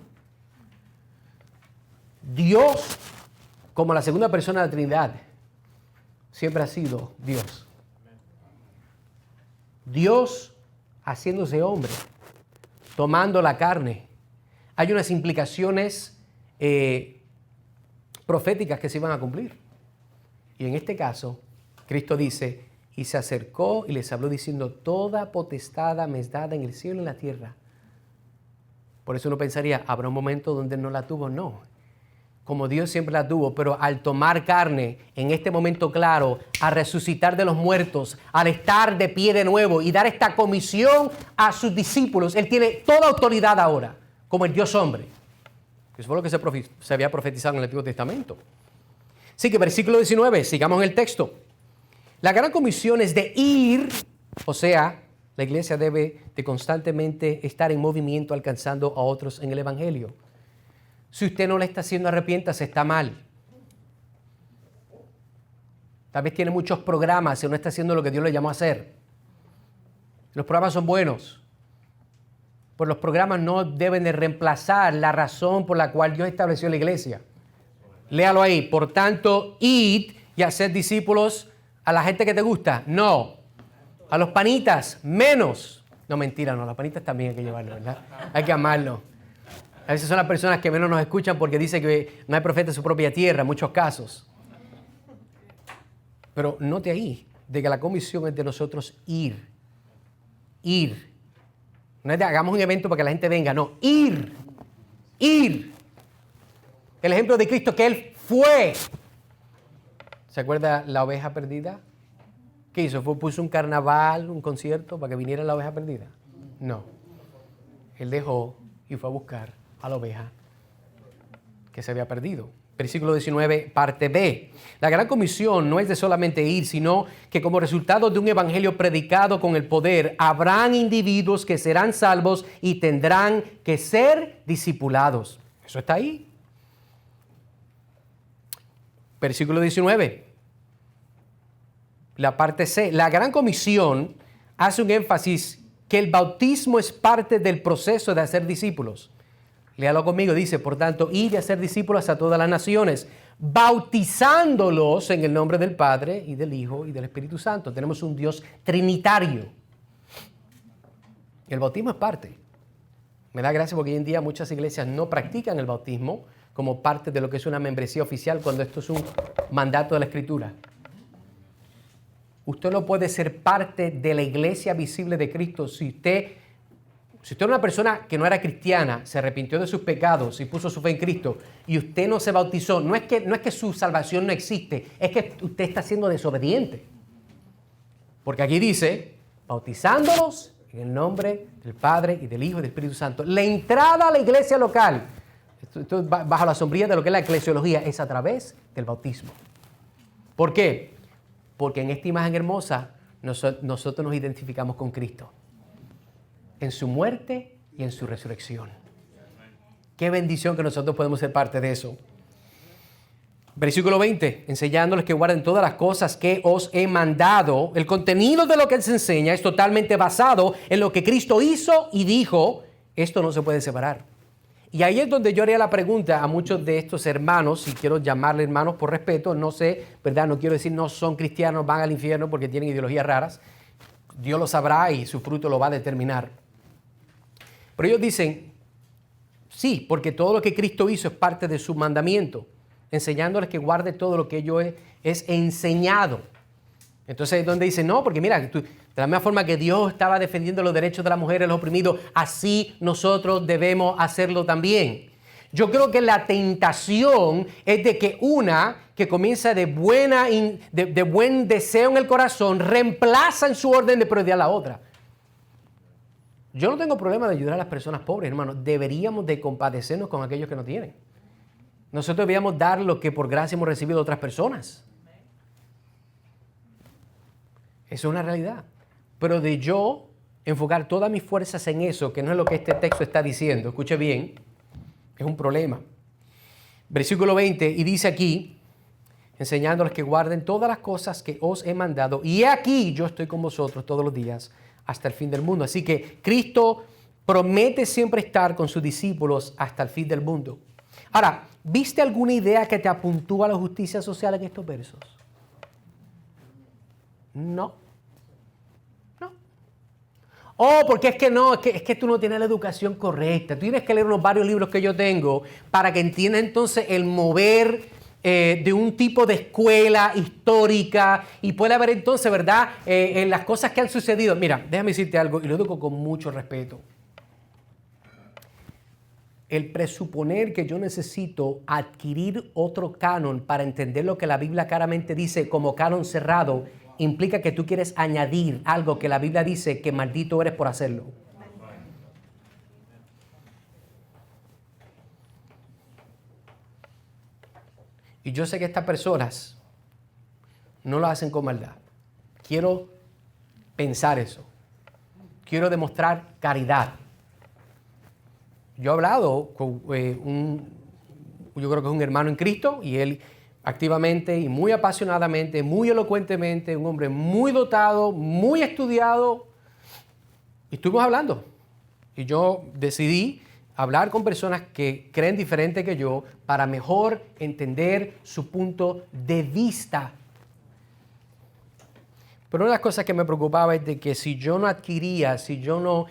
Dios, como la segunda persona de la Trinidad, siempre ha sido Dios. Dios haciéndose hombre, tomando la carne. Hay unas implicaciones proféticas que se iban a cumplir. Y en este caso, Cristo dice, y se acercó y les habló diciendo, toda potestad me es dada en el cielo y en la tierra. Por eso uno pensaría, ¿habrá un momento donde no la tuvo? No. Como Dios siempre la tuvo, pero al tomar carne, en este momento claro, a resucitar de los muertos, al estar de pie de nuevo y dar esta comisión a sus discípulos, Él tiene toda autoridad ahora, como el Dios hombre. Eso fue lo que se había profetizado en el Antiguo Testamento. Así que versículo 19, sigamos en el texto. La gran comisión es de ir, o sea, la iglesia debe de constantemente estar en movimiento alcanzando a otros en el Evangelio. Si usted no le está haciendo, arrepiéntase, está mal. Tal vez tiene muchos programas y no está haciendo lo que Dios le llamó a hacer. Los programas son buenos, pero los programas no deben de reemplazar la razón por la cual Dios estableció la iglesia. Léalo ahí. Por tanto, id y haced discípulos a la gente que te gusta. No. A los panitas, menos. No, mentira, no. Las panitas también hay que llevarlo, ¿verdad? Hay que amarlo. A veces son las personas que menos nos escuchan porque dicen que no hay profeta en su propia tierra, en muchos casos. Pero note ahí, de que la comisión es de nosotros ir. Ir. No es de hagamos un evento para que la gente venga, no. Ir. Ir. El ejemplo de Cristo que Él fue. ¿Se acuerda la oveja perdida? ¿Qué hizo? ¿Puso un carnaval, un concierto para que viniera la oveja perdida? No. Él dejó y fue a buscar a la oveja que se había perdido. Versículo 19, parte B. La gran comisión no es de solamente ir, sino que como resultado de un evangelio predicado con el poder, habrán individuos que serán salvos y tendrán que ser discipulados. Eso está ahí. Versículo 19. La parte C. La gran comisión hace un énfasis que el bautismo es parte del proceso de hacer discípulos. Léalo conmigo, dice, por tanto, id y hacer discípulos a todas las naciones, bautizándolos en el nombre del Padre y del Hijo y del Espíritu Santo. Tenemos un Dios trinitario. El bautismo es parte. Me da gracia porque hoy en día muchas iglesias no practican el bautismo como parte de lo que es una membresía oficial cuando esto es un mandato de la Escritura. Usted no puede ser parte de la iglesia visible de Cristo si usted era una persona que no era cristiana, se arrepintió de sus pecados y puso su fe en Cristo y usted no se bautizó. No es que su salvación no existe, es que usted está siendo desobediente. Porque aquí dice, bautizándolos En el nombre del Padre y del Hijo y del Espíritu Santo. La entrada a la iglesia local, esto bajo la sombrilla de lo que es la eclesiología, es a través del bautismo. ¿Por qué? Porque en esta imagen hermosa nosotros nos identificamos con Cristo. En su muerte y en su resurrección. Qué bendición que nosotros podemos ser parte de eso. Versículo 20, enseñándoles que guarden todas las cosas que os he mandado. El contenido de lo que Él se enseña es totalmente basado en lo que Cristo hizo y dijo. Esto no se puede separar. Y ahí es donde yo haría la pregunta a muchos de estos hermanos, si quiero llamarle hermanos por respeto, no sé, ¿verdad? No quiero decir no son cristianos, van al infierno porque tienen ideologías raras. Dios lo sabrá y su fruto lo va a determinar. Pero ellos dicen, sí, porque todo lo que Cristo hizo es parte de su mandamiento, enseñándoles que guarde todo lo que yo es enseñado. Entonces es donde dicen, no, porque mira, de la misma forma que Dios estaba defendiendo los derechos de las mujeres, los oprimidos, así nosotros debemos hacerlo también. Yo creo que la tentación es de que una que comienza de buen deseo en el corazón reemplaza en su orden de prioridad a la otra. Yo no tengo problema de ayudar a las personas pobres, hermano. Deberíamos de compadecernos con aquellos que no tienen. Nosotros deberíamos dar lo que por gracia hemos recibido de otras personas. Eso es una realidad. Pero de yo enfocar todas mis fuerzas en eso, que no es lo que este texto está diciendo, escuche bien, es un problema. Versículo 20, y dice aquí, enseñándoles que guarden todas las cosas que os he mandado, y he aquí yo estoy con vosotros todos los días hasta el fin del mundo. Así que Cristo promete siempre estar con sus discípulos hasta el fin del mundo. Ahora, ¿viste alguna idea que te apuntúa a la justicia social en estos versos? No. Oh, porque es que tú no tienes la educación correcta. Tú tienes que leer varios libros que yo tengo para que entiendas entonces el mover de un tipo de escuela histórica y puede haber entonces, ¿verdad?, en las cosas que han sucedido. Mira, déjame decirte algo y lo digo con mucho respeto. El presuponer que yo necesito adquirir otro canon para entender lo que la Biblia claramente dice como canon cerrado implica que tú quieres añadir algo que la Biblia dice que maldito eres por hacerlo. Y yo sé que estas personas no lo hacen con maldad. Quiero pensar eso. Quiero demostrar caridad. Yo he hablado con yo creo que es un hermano en Cristo, y él activamente y muy apasionadamente, muy elocuentemente, un hombre muy dotado, muy estudiado, y estuvimos hablando. Y yo decidí hablar con personas que creen diferente que yo para mejor entender su punto de vista. Pero una de las cosas que me preocupaba es de que si yo no adquiría, si yo no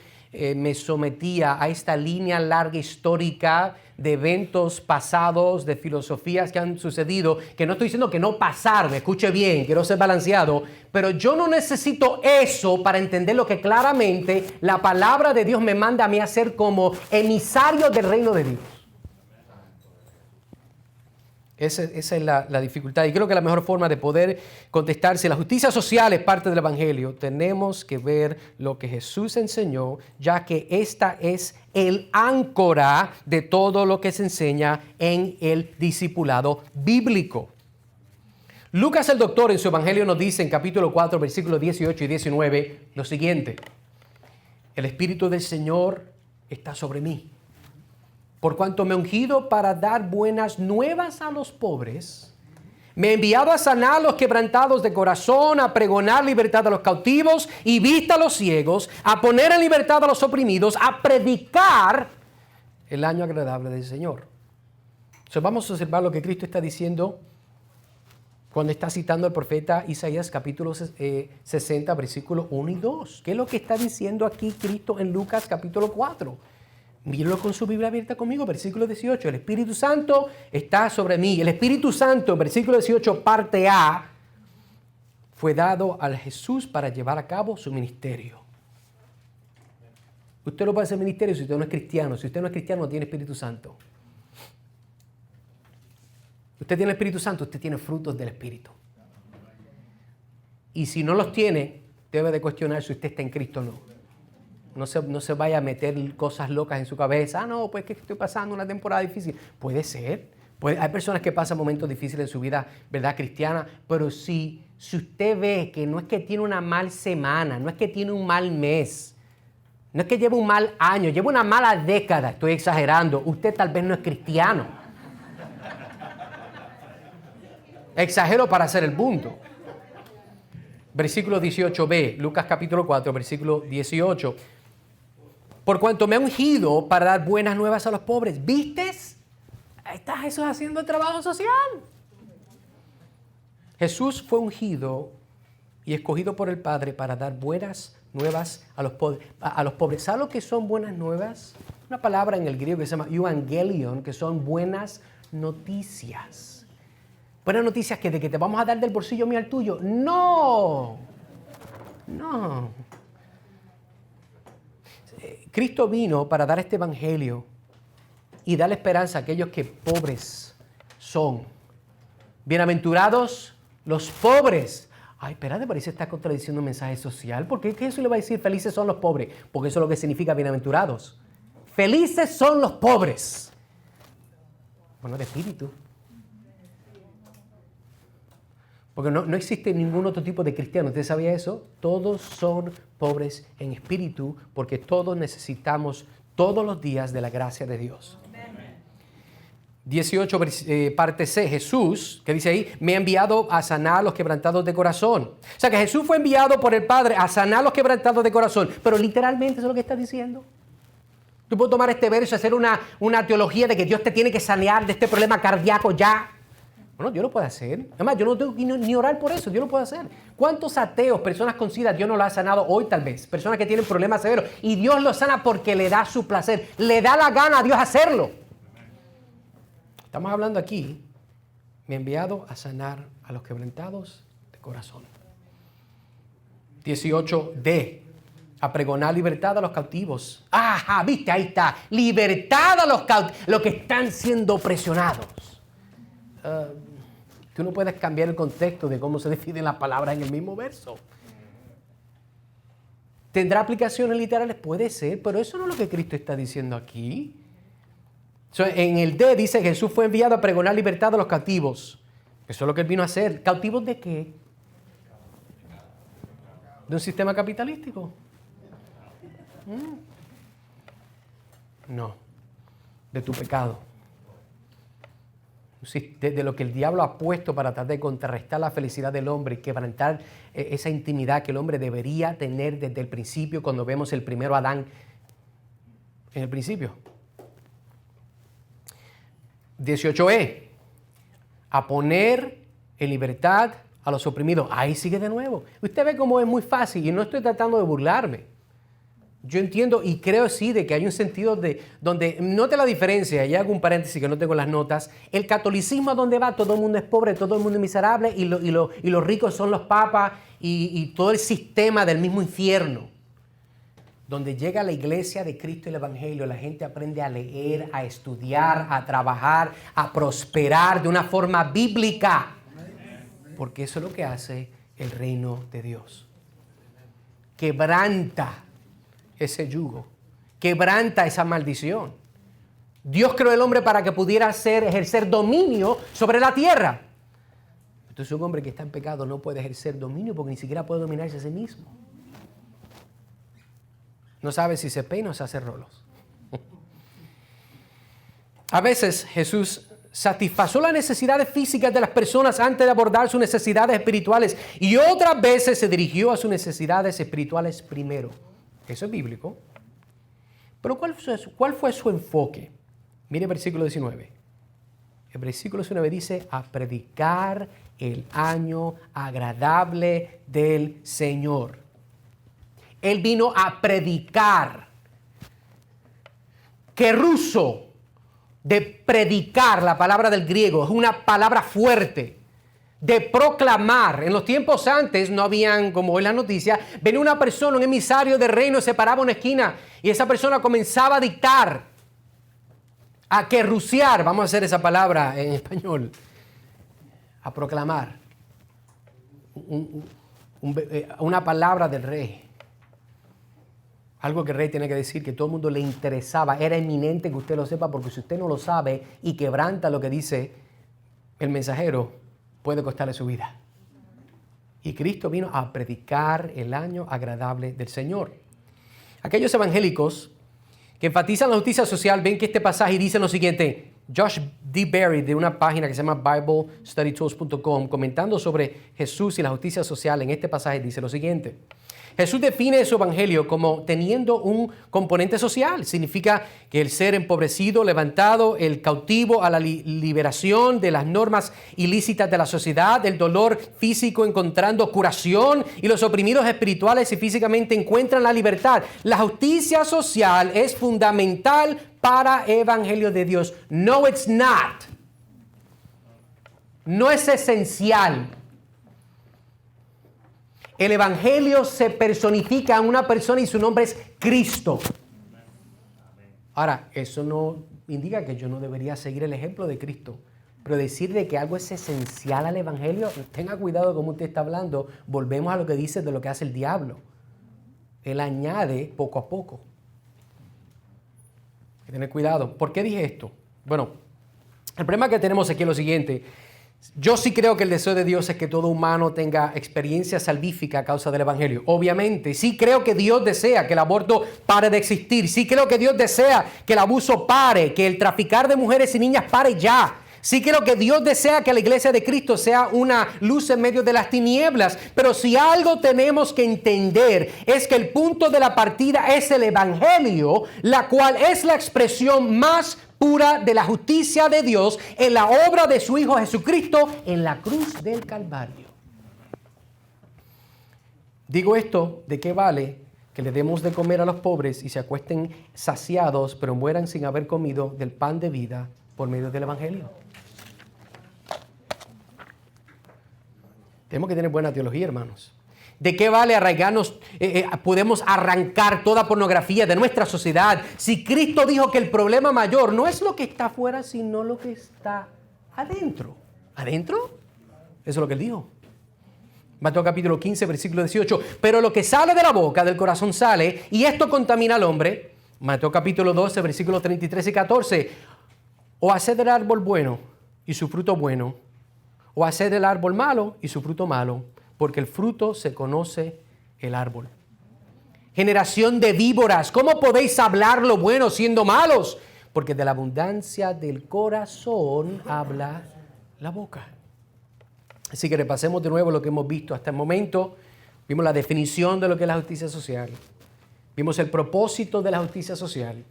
me sometía a esta línea larga histórica de eventos pasados, de filosofías que han sucedido, que no estoy diciendo que no pasar, me escuche bien, quiero ser balanceado, pero yo no necesito eso para entender lo que claramente la palabra de Dios me manda a mí hacer como emisario del reino de Dios. Esa es la dificultad. Y creo que la mejor forma de poder contestar si la justicia social es parte del Evangelio, tenemos que ver lo que Jesús enseñó, ya que esta es el áncora de todo lo que se enseña en el discipulado bíblico. Lucas el doctor en su Evangelio nos dice en capítulo 4, versículos 18 y 19 lo siguiente: el Espíritu del Señor está sobre mí, por cuanto me ha ungido para dar buenas nuevas a los pobres. Me ha enviado a sanar a los quebrantados de corazón, a pregonar libertad a los cautivos y vista a los ciegos, a poner en libertad a los oprimidos, a predicar el año agradable del Señor. Entonces vamos a observar lo que Cristo está diciendo cuando está citando al profeta Isaías capítulo 60, versículos 1 y 2. ¿Qué es lo que está diciendo aquí Cristo en Lucas capítulo 4? Mírenlo con su Biblia abierta conmigo, versículo 18. El Espíritu Santo está sobre mí. El Espíritu Santo, versículo 18, parte A, fue dado al Jesús para llevar a cabo su ministerio. Usted no puede hacer ministerio si usted no es cristiano. Si usted no es cristiano, no tiene Espíritu Santo. Usted tiene el Espíritu Santo, usted tiene frutos del Espíritu. Y si no los tiene, debe de cuestionar si usted está en Cristo o no. No se vaya a meter cosas locas en su cabeza. Ah, no, pues que estoy pasando una temporada difícil. Puede ser. Hay personas que pasan momentos difíciles en su vida, ¿verdad?, cristiana. Pero si usted ve que no es que tiene una mal semana, no es que tiene un mal mes, no es que lleva un mal año, lleva una mala década, estoy exagerando, usted tal vez no es cristiano. Exagero para hacer el punto. Versículo 18b, Lucas capítulo 4, versículo 18. Por cuanto me ha ungido para dar buenas nuevas a los pobres. ¿Vistes? Ahí está Jesús haciendo el trabajo social. Jesús fue ungido y escogido por el Padre para dar buenas nuevas a los pobres. ¿Sabe lo que son buenas nuevas? Una palabra en el griego que se llama euangelion, que son buenas noticias. Buenas noticias que de que te vamos a dar del bolsillo mío al tuyo. No. Cristo vino para dar este evangelio y darle esperanza a aquellos que pobres son. Bienaventurados los pobres. Ay, espérate, parece que está contradiciendo un mensaje social. ¿Por qué Jesús le va a decir felices son los pobres? Porque eso es lo que significa bienaventurados. Felices son los pobres. Bueno, de espíritu. Porque no existe ningún otro tipo de cristiano. ¿Usted sabía eso? Todos son pobres en espíritu porque todos necesitamos todos los días de la gracia de Dios. 18, parte C, Jesús, que dice ahí, me ha enviado a sanar a los quebrantados de corazón. O sea que Jesús fue enviado por el Padre a sanar a los quebrantados de corazón. Pero literalmente eso es lo que está diciendo. Tú puedes tomar este verso y hacer una teología de que Dios te tiene que sanear de este problema cardíaco ya. Bueno, Dios lo puede hacer. Además, yo no tengo que ni orar por eso. Dios lo puede hacer. ¿Cuántos ateos, personas con SIDA, Dios no lo ha sanado hoy tal vez? Personas que tienen problemas severos. Y Dios lo sana porque le da su placer. Le da la gana a Dios hacerlo. Estamos hablando aquí. Me ha enviado a sanar a los quebrantados de corazón. 18d. A pregonar libertad a los cautivos. Ajá, viste, ahí está. Libertad a los cautivos. Los que están siendo presionados. Tú no puedes cambiar el contexto de cómo se definen las palabras en el mismo verso. ¿Tendrá aplicaciones literales? Puede ser, pero eso no es lo que Cristo está diciendo aquí. En el D dice que Jesús fue enviado a pregonar libertad a los cautivos. Eso es lo que Él vino a hacer. ¿Cautivos de qué? ¿De un sistema capitalístico? No, de tu pecado. De lo que el diablo ha puesto para tratar de contrarrestar la felicidad del hombre y quebrantar esa intimidad que el hombre debería tener desde el principio cuando vemos el primero Adán en el principio. 18e. A poner en libertad a los oprimidos. Ahí sigue de nuevo. Usted ve cómo es muy fácil y no estoy tratando de burlarme. Yo entiendo y creo sí de que hay un sentido de donde, note la diferencia, y hago un paréntesis que no tengo las notas, el catolicismo a donde va, todo el mundo es pobre, todo el mundo es miserable y los ricos son los papas y todo el sistema del mismo infierno. Donde llega la iglesia de Cristo y el Evangelio, la gente aprende a leer, a estudiar, a trabajar, a prosperar de una forma bíblica. Porque eso es lo que hace el reino de Dios. Quebranta ese yugo, quebranta esa maldición. Dios creó el hombre para que pudiera ejercer dominio sobre la tierra. Entonces un hombre que está en pecado no puede ejercer dominio porque ni siquiera puede dominarse a sí mismo. No sabe si se peina o se hace rolos. A veces Jesús satisfació las necesidades físicas de las personas antes de abordar sus necesidades espirituales y otras veces se dirigió a sus necesidades espirituales primero. Eso es bíblico. Pero ¿cuál fue su enfoque? Mire el versículo 19. El versículo 19 dice, a predicar el año agradable del Señor. Él vino a predicar. Keruso, de predicar, la palabra del griego, es una palabra fuerte. De proclamar. En los tiempos antes no habían, como hoy la noticia, venía una persona, un emisario del reino, se paraba en una esquina y esa persona comenzaba a dictar, a querrusear, vamos a hacer esa palabra en español, a proclamar una palabra del rey. Algo que el rey tiene que decir, que todo el mundo le interesaba, era eminente que usted lo sepa, porque si usted no lo sabe y quebranta lo que dice el mensajero, puede costarle su vida. Y Cristo vino a predicar el año agradable del Señor. Aquellos evangélicos que enfatizan la justicia social ven que este pasaje dice lo siguiente. Josh D. Berry, de una página que se llama BibleStudyTools.com, comentando sobre Jesús y la justicia social en este pasaje, dice lo siguiente. Jesús define su evangelio como teniendo un componente social. Significa que el ser empobrecido, levantado, el cautivo a la liberación de las normas ilícitas de la sociedad, el dolor físico encontrando curación y los oprimidos espirituales y físicamente encuentran la libertad. La justicia social es fundamental para el evangelio de Dios. No, it's not. No es esencial. El evangelio se personifica en una persona y su nombre es Cristo. Ahora, eso no indica que yo no debería seguir el ejemplo de Cristo. Pero decir de que algo es esencial al evangelio, tenga cuidado de cómo usted está hablando. Volvemos a lo que dice de lo que hace el diablo. Él añade poco a poco. Hay que tener cuidado. ¿Por qué dije esto? Bueno, el problema que tenemos aquí es lo siguiente. Yo sí creo que el deseo de Dios es que todo humano tenga experiencia salvífica a causa del evangelio. Obviamente, sí creo que Dios desea que el aborto pare de existir. Sí creo que Dios desea que el abuso pare, que el traficar de mujeres y niñas pare ya. Sí creo que Dios desea que la iglesia de Cristo sea una luz en medio de las tinieblas. Pero si algo tenemos que entender es que el punto de la partida es el evangelio, la cual es la expresión más pura de la justicia de Dios en la obra de su Hijo Jesucristo en la cruz del Calvario. Digo esto, ¿de qué vale que le demos de comer a los pobres y se acuesten saciados, pero mueran sin haber comido del pan de vida por medio del evangelio? Tenemos que tener buena teología, hermanos. ¿De qué vale arraigarnos? Podemos arrancar toda pornografía de nuestra sociedad si Cristo dijo que el problema mayor no es lo que está afuera, sino lo que está adentro. ¿Adentro? Eso es lo que él dijo. Mateo capítulo 15, versículo 18. Pero lo que sale de la boca, del corazón sale, y esto contamina al hombre. Mateo capítulo 12, versículos 33 y 14. O haced el árbol bueno y su fruto bueno, o haced el árbol malo y su fruto malo, porque el fruto se conoce el árbol. Generación de víboras, ¿cómo podéis hablar lo bueno siendo malos? Porque de la abundancia del corazón habla la boca. Así que repasemos de nuevo lo que hemos visto hasta el momento. Vimos la definición de lo que es la justicia social. Vimos el propósito de la justicia social.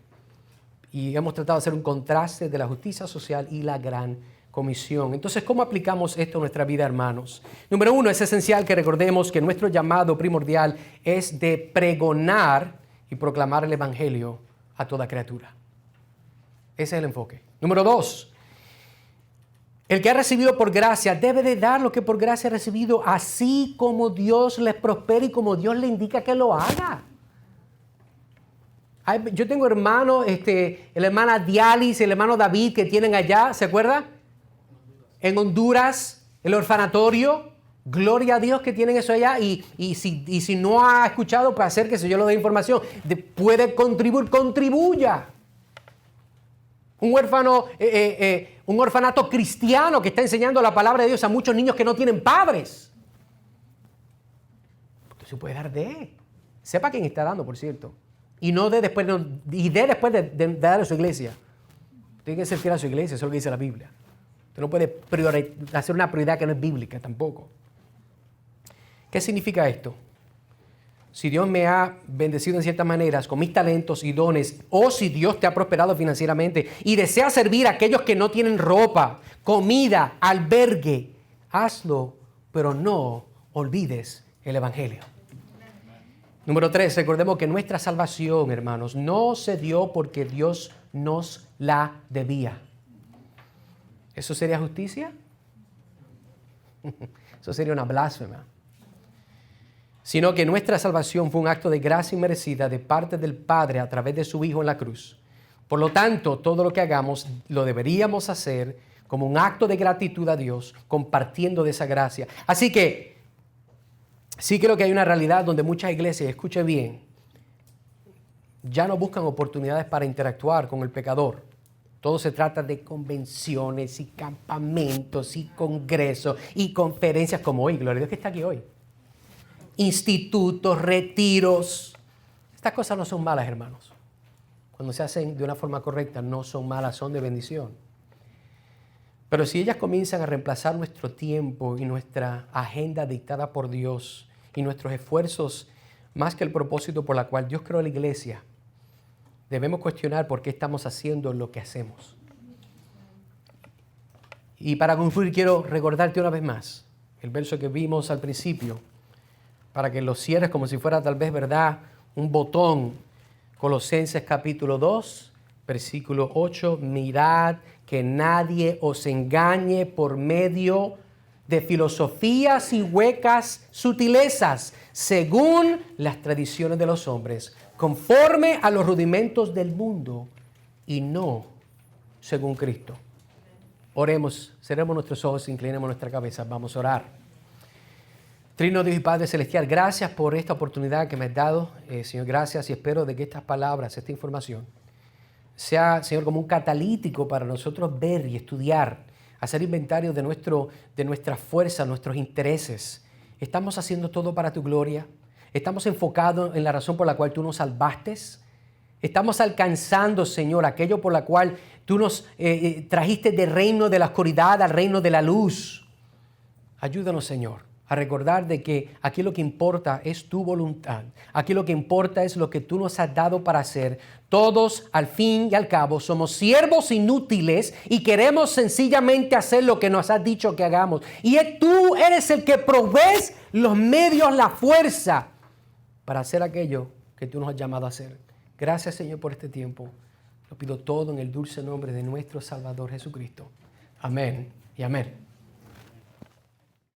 Y hemos tratado de hacer un contraste de la justicia social y la gran comisión. Entonces, ¿cómo aplicamos esto a nuestra vida, hermanos? Número uno, es esencial que recordemos que nuestro llamado primordial es de pregonar y proclamar el evangelio a toda criatura. Ese es el enfoque. Número dos, el que ha recibido por gracia debe de dar lo que por gracia ha recibido, así como Dios les prospere y como Dios le indica que lo haga. Yo tengo hermanos, la hermana Dialis, el hermano David que tienen allá, ¿se acuerda? En Honduras, el orfanatorio. Gloria a Dios que tienen eso allá. Y si no ha escuchado, puede hacer que si yo le doy información, puede contribuir, contribuya. Un orfanato cristiano que está enseñando la palabra de Dios a muchos niños que no tienen padres. Usted se puede dar de. Sepa quién está dando, por cierto. Y no dé después, de dar a su iglesia. Tiene que ser fiel a su iglesia, eso es lo que dice la Biblia. Usted no puede hacer una prioridad que no es bíblica tampoco. ¿Qué significa esto? Si Dios me ha bendecido en ciertas maneras con mis talentos y dones, o si Dios te ha prosperado financieramente y desea servir a aquellos que no tienen ropa, comida, albergue, hazlo, pero no olvides el evangelio. Número 3, recordemos que nuestra salvación, hermanos, no se dio porque Dios nos la debía. ¿Eso sería justicia? Eso sería una blasfema. Sino que nuestra salvación fue un acto de gracia inmerecida de parte del Padre a través de su Hijo en la cruz. Por lo tanto, todo lo que hagamos lo deberíamos hacer como un acto de gratitud a Dios, compartiendo de esa gracia. Así que sí creo que hay una realidad donde muchas iglesias, escuche bien, ya no buscan oportunidades para interactuar con el pecador. Todo se trata de convenciones y campamentos y congresos y conferencias como hoy. Gloria a Dios que está aquí hoy. Institutos, retiros. Estas cosas no son malas, hermanos. Cuando se hacen de una forma correcta, no son malas, son de bendición. Pero si ellas comienzan a reemplazar nuestro tiempo y nuestra agenda dictada por Dios y nuestros esfuerzos más que el propósito por el cual Dios creó la iglesia, debemos cuestionar por qué estamos haciendo lo que hacemos. Y para concluir, quiero recordarte una vez más el verso que vimos al principio, para que lo cierres como si fuera tal vez, ¿verdad?, un botón. Colosenses capítulo 2, versículo 8. Mirad que nadie os engañe por medio de filosofías y huecas sutilezas, según las tradiciones de los hombres, conforme a los rudimentos del mundo y no según Cristo. Oremos, cerremos nuestros ojos, inclinemos nuestra cabeza, vamos a orar. Trino Dios y Padre Celestial, gracias por esta oportunidad que me has dado. Señor, gracias y espero de que estas palabras, esta información, sea, Señor, como un catalítico para nosotros ver y estudiar, hacer inventario de nuestra fuerza, nuestros intereses. ¿Estamos haciendo todo para tu gloria? ¿Estamos enfocados en la razón por la cual tú nos salvaste? ¿Estamos alcanzando, Señor, aquello por la cual tú nos trajiste del reino de la oscuridad al reino de la luz? Ayúdanos, Señor, a recordar de que aquí lo que importa es tu voluntad. Aquí lo que importa es lo que tú nos has dado para hacer. Todos, al fin y al cabo, somos siervos inútiles y queremos sencillamente hacer lo que nos has dicho que hagamos. Y tú eres el que provees los medios, la fuerza para hacer aquello que tú nos has llamado a hacer. Gracias, Señor, por este tiempo. Lo pido todo en el dulce nombre de nuestro Salvador Jesucristo. Amén y amén.